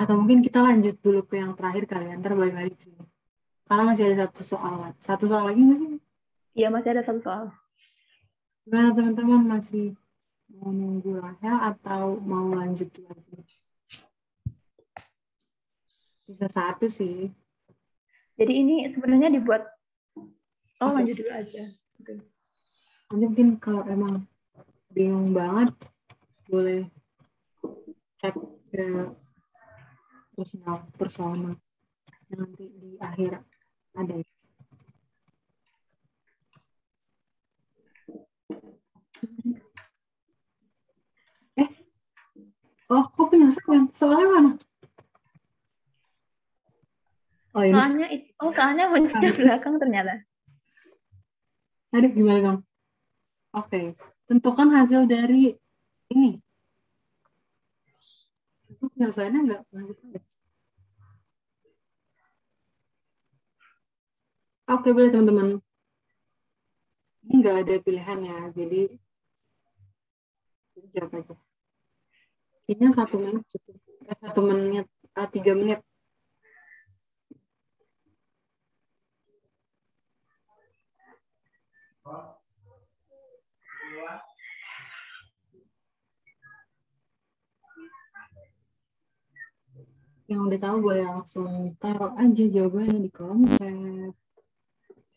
Speaker 1: Atau mungkin kita lanjut dulu ke yang terakhir kali ya, ntar balik lagi sih. Karena masih ada satu soal. Satu soal lagi nggak sih?
Speaker 2: Iya, masih ada satu soal.
Speaker 1: Gimana teman-teman, masih mau nunggu Rahel atau mau lanjut lagi? Bisa satu sih.
Speaker 2: Jadi ini sebenarnya dibuat,
Speaker 1: Oke.
Speaker 2: lanjut dulu aja. Oke.
Speaker 1: Nanti mungkin kalau emang bingung banget, boleh chat ke personal nanti di akhir ada. Kok penasaran? Soalnya mana? Oh ini.
Speaker 2: Soalnya muncul belakang ternyata.
Speaker 1: Aduh, gimana dong? Oke, tentukan hasil dari ini. Itu penyelesaiannya nggak lanjut aja. Oke, boleh teman-teman. Ini nggak ada pilihan ya, jadi jawab aja. Kayaknya 1 menit cukup. 1 menit, 3 menit. Yang udah tahu boleh langsung taruh aja jawabannya di kolom chat.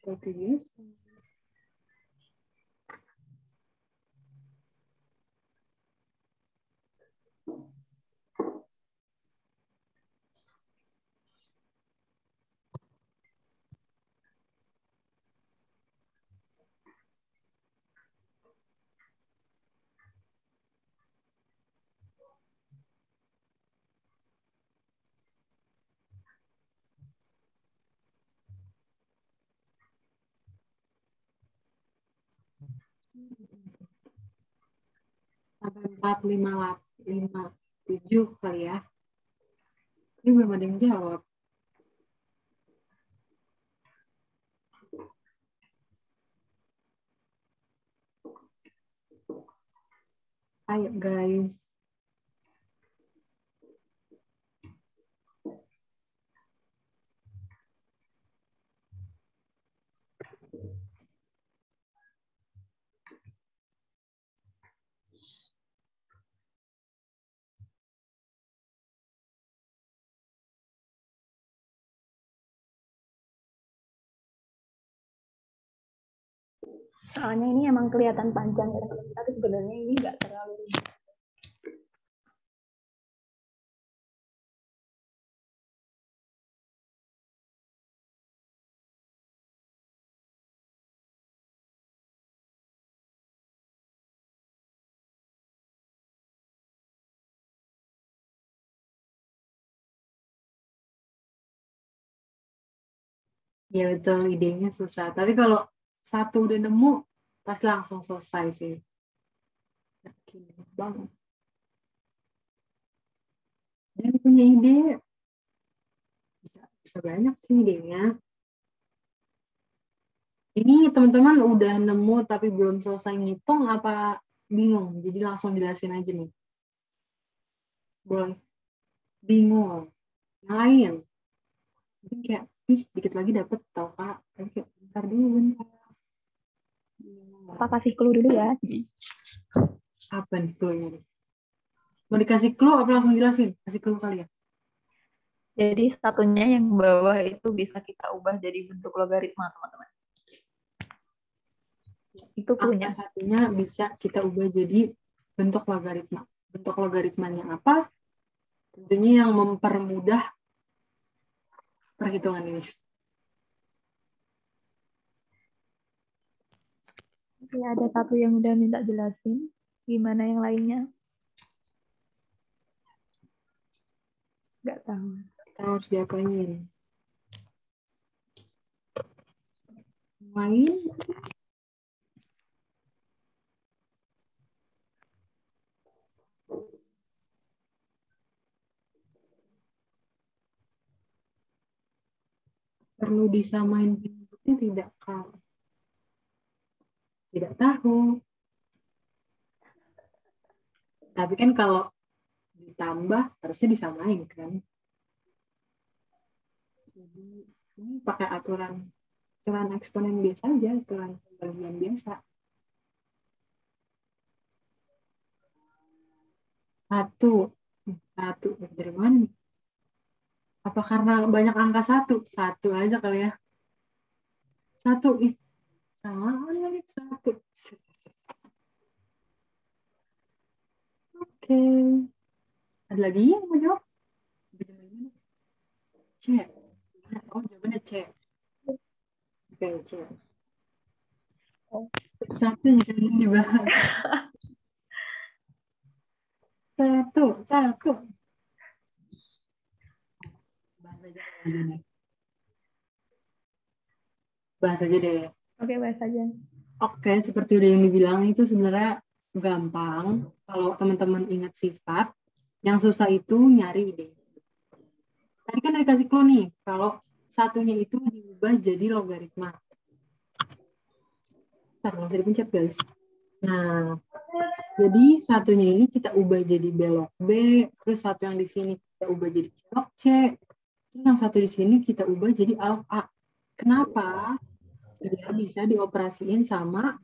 Speaker 1: Seperti biasa. Sampai 4, 5, 7 kali ya. Ini belum ada yang jawab. Ayo guys.
Speaker 2: Soalnya ini emang kelihatan panjang ya, tapi sebenarnya ini nggak terlalu ribet.
Speaker 1: Ya betul, idenya susah. Tapi kalau satu udah nemu, pasti langsung selesai sih. Yakin banget. Dan punya ide, bisa banyak sih idenya. Ini teman-teman udah nemu tapi belum selesai ngitung apa bingung? Jadi langsung jelasin aja nih. Boleh. Bingung. Yang lain. Mungkin kayak, dikit lagi dapet tau Kak. Tapi kayak, bentar dulu, bentar.
Speaker 2: Apa kasih clue dulu ya?
Speaker 1: Apa nih clue-nya nih? Mau dikasih clue apa langsung jelasin? Kasih clue kali ya?
Speaker 2: Jadi satunya yang bawah itu bisa kita ubah jadi bentuk logaritma, teman-teman. Itu clue-nya.
Speaker 1: Angka satunya bisa kita ubah jadi bentuk logaritma. Bentuk logaritmanya apa? Tentunya yang mempermudah perhitungan ini.
Speaker 2: Oke, ada satu yang udah minta jelasin. Gimana yang lainnya? Nggak tahu.
Speaker 1: Kita harus diapain? Main? Perlu disamain bentuknya tidak, Kak? Tidak tahu. Tapi kan kalau ditambah harusnya disamain kan. Jadi ini pakai aturan eksponen biasa aja, aturan pembagian biasa. Satu dari mana? Apa karena banyak angka satu? Satu aja kali ya. Satu, sama lagi satu. Oke. Ada lagi yang mau jawab? C. Oh, jawabannya C. Oke, C. Satu jika ingin dibahas. Satu. Bahas aja deh.
Speaker 2: Oke, bahas aja.
Speaker 1: Oke, seperti udah yang dibilang itu sebenarnya gampang. Kalau teman-teman ingat sifat, yang susah itu nyari ide. Tadi kan udah dikasih clue nih, kalau satunya itu diubah jadi logaritma. Ntar, nggak usah dipencet guys. Nah, jadi satunya ini kita ubah jadi belok B, terus satu yang di sini kita ubah jadi celok C, terus yang satu di sini kita ubah jadi alok A. Kenapa? Biar bisa dioperasiin sama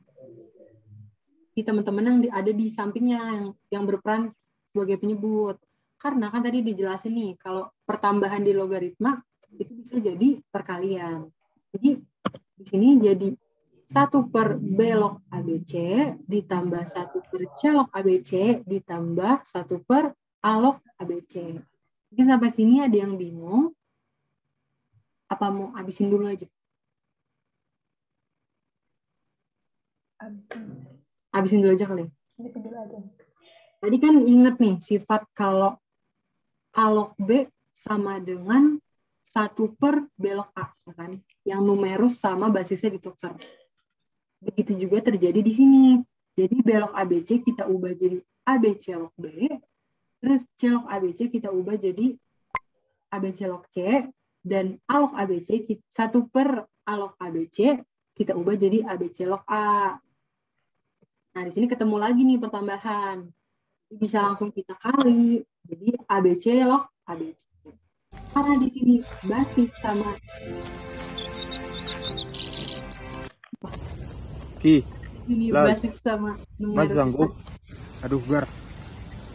Speaker 1: di teman-teman yang ada di sampingnya yang berperan sebagai penyebut. Karena kan tadi dijelasin nih, kalau pertambahan di logaritma itu bisa jadi perkalian. Jadi di sini jadi 1 per B log ABC ditambah 1 per C log ABC ditambah 1 per A log ABC. Mungkin sampai sini ada yang bingung. Apa mau habisin dulu aja? Habisin dulu aja kali. Tadi kan inget nih sifat kalau A log B sama dengan 1 per B log A, kan? Yang numerus sama basisnya ditukar. Begitu juga terjadi di sini. Jadi B log ABC kita ubah jadi ABC log B, terus C log ABC kita ubah jadi ABC log C, dan A log ABC 1 per A log ABC kita ubah jadi ABC log A. Nah, di sini ketemu lagi nih pertambahan. Bisa langsung kita kali. Jadi ABC log ABC. Karena di sini basis sama ini basis sama
Speaker 8: Mas sanggup? Aduh, Gar.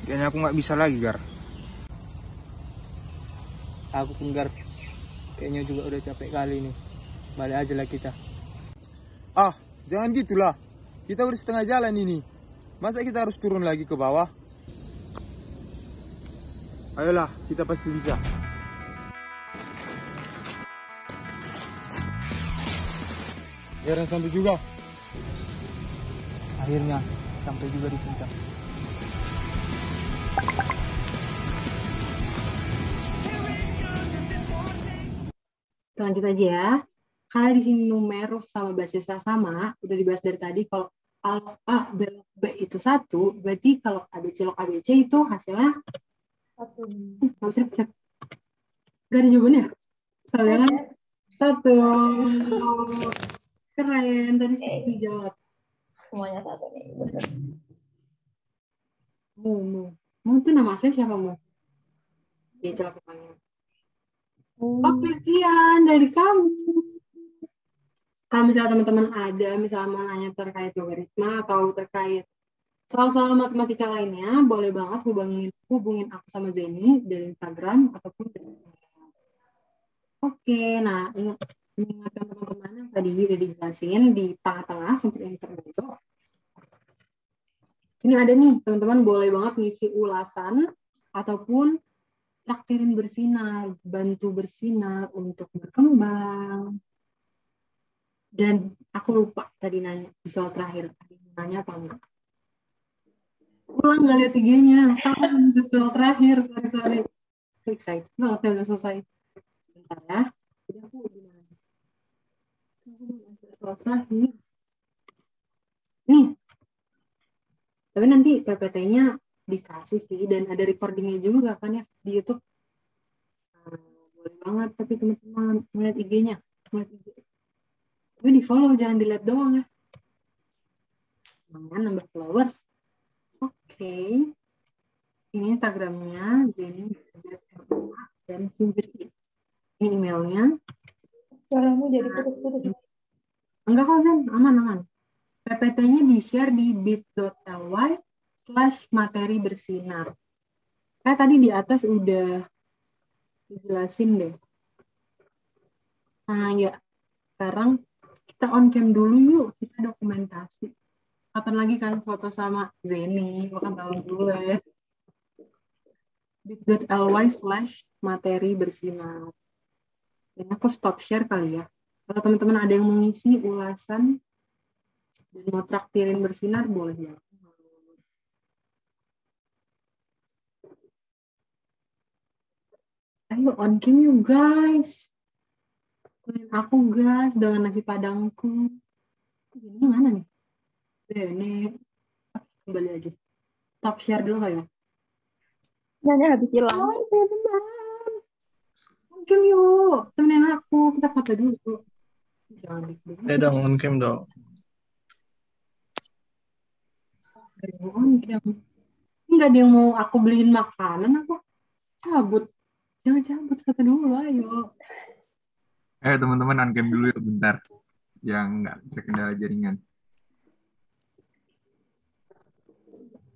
Speaker 8: Kayaknya aku nggak bisa lagi, Gar.
Speaker 9: Aku pun, Gar. Kayaknya juga udah capek kali nih. Balik aja lah kita.
Speaker 8: Ah, jangan gitulah. Kita udah setengah jalan ini. Masa kita harus turun lagi ke bawah? Ayolah, kita pasti bisa. Jangan sampai juga.
Speaker 9: Akhirnya sampai juga di puncak.
Speaker 1: Lanjut aja ya. Karena di sini numerus sama basisnya sama, udah dibahas dari tadi, kalau A log A, B log B itu 1, berarti kalau ABC log ABC itu hasilnya 1. Nggak bisa dipencet. Gak ada jawabannya? Soalnya kan 1. Keren, tadi sudah dijawab.
Speaker 2: Semuanya 1 nih, bener.
Speaker 1: Mu itu nama saya siapa, Mu? Ya, celakannya. Oke, sekian dari kamu. Kalau misalnya teman-teman ada, misalnya mau nanya terkait logaritma atau terkait soal-soal matematika lainnya, boleh banget hubungin aku sama Zeni dari Instagram ataupun dari Instagram. Oke, nah ingatkan teman-teman yang tadi udah dijelasin di tengah-tengah sampai intermezzo. Ini ada nih, teman-teman boleh banget ngisi ulasan ataupun traktirin bersinar, bantu bersinar untuk berkembang. Dan aku lupa tadi nanya di soal terakhir, nanya apa enggak? Ulang nggak lihat IG-nya, sama di soal terakhir, sorry. Excited banget ya udah selesai. Sebentar ya, jadi aku gimana? Soal terakhir. Nih, tapi nanti PPT-nya dikasih sih, dan ada recordingnya juga kan ya di YouTube. Nah, boleh banget, tapi teman-teman ngeliat IG-nya, ngeliat IG. Tapi di follow, jangan dilihat doang ya. Jangan nambah followers. Oke. Ini Instagramnya Zeni dan Hinjri. Ini emailnya.
Speaker 2: Suaramu jadi putus-putus.
Speaker 1: Enggak kok, Zen. Aman. PPT-nya di-share di bit.ly/materi bersinar. Kayak tadi di atas udah dijelasin deh. Nah ya, sekarang kita on cam dulu yuk. Kita dokumentasi. Kapan lagi kan foto sama Zeni? Makan tahun dulu ya. bit.ly/materi bersinar. Dan aku stop share kali ya. Kalau teman-teman ada yang mau ngisi ulasan dan mau traktirin bersinar, boleh ya. Ayo on cam yuk guys. Kuliah aku guys dengan nasi padangku. Ini mana nih? Ini kembali lagi. Stop share dulu kali ya.
Speaker 2: Nanya habis hilang.
Speaker 1: Oh, teman-teman. On cam yuk. Temenin aku. Kita foto dulu. Jangan dikit.
Speaker 10: Dong, on cam dong.
Speaker 1: On cam. Enggak ada yang mau aku beliin makanan apa? Cabut. Jangan cabut, foto dulu, ayo.
Speaker 11: Teman-teman on cam dulu ya bentar. Yang nggak terkendala jaringan.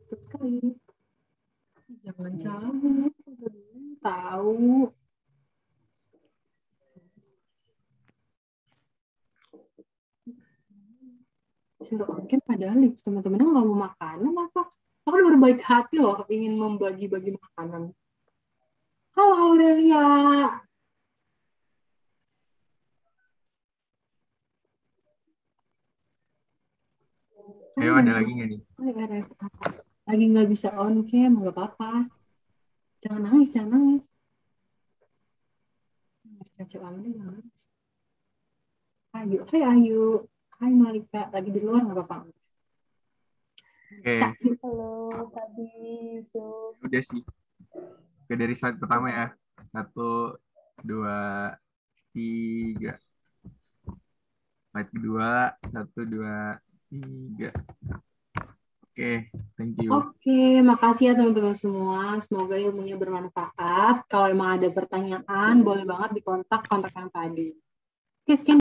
Speaker 1: Betul sekali. Jangan cabut. tahu. Suruh ongkir padahal teman-temannya nggak mau makanan apa? Aku udah berbaik hati loh ingin membagi-bagi makanan. Halo Aurelia.
Speaker 11: Ayo, ada lagi nggak nih?
Speaker 1: Lagi nggak bisa on cam, nggak apa-apa. Jangan nangis, jangan nangis. Ayu, hai Ayu. Hai Malika, lagi di luar nggak apa-apa.
Speaker 11: Oke,
Speaker 2: Halo, tadi so.
Speaker 11: udah sih. Oke, dari slide pertama ya. 1, 2, 3. Slide kedua, 1, 2, 3. Oke, thank you.
Speaker 1: Oke, makasih ya teman-teman semua. Semoga ilmunya bermanfaat. Kalau emang ada pertanyaan, boleh banget dikontak yang tadi. Oke, sekian.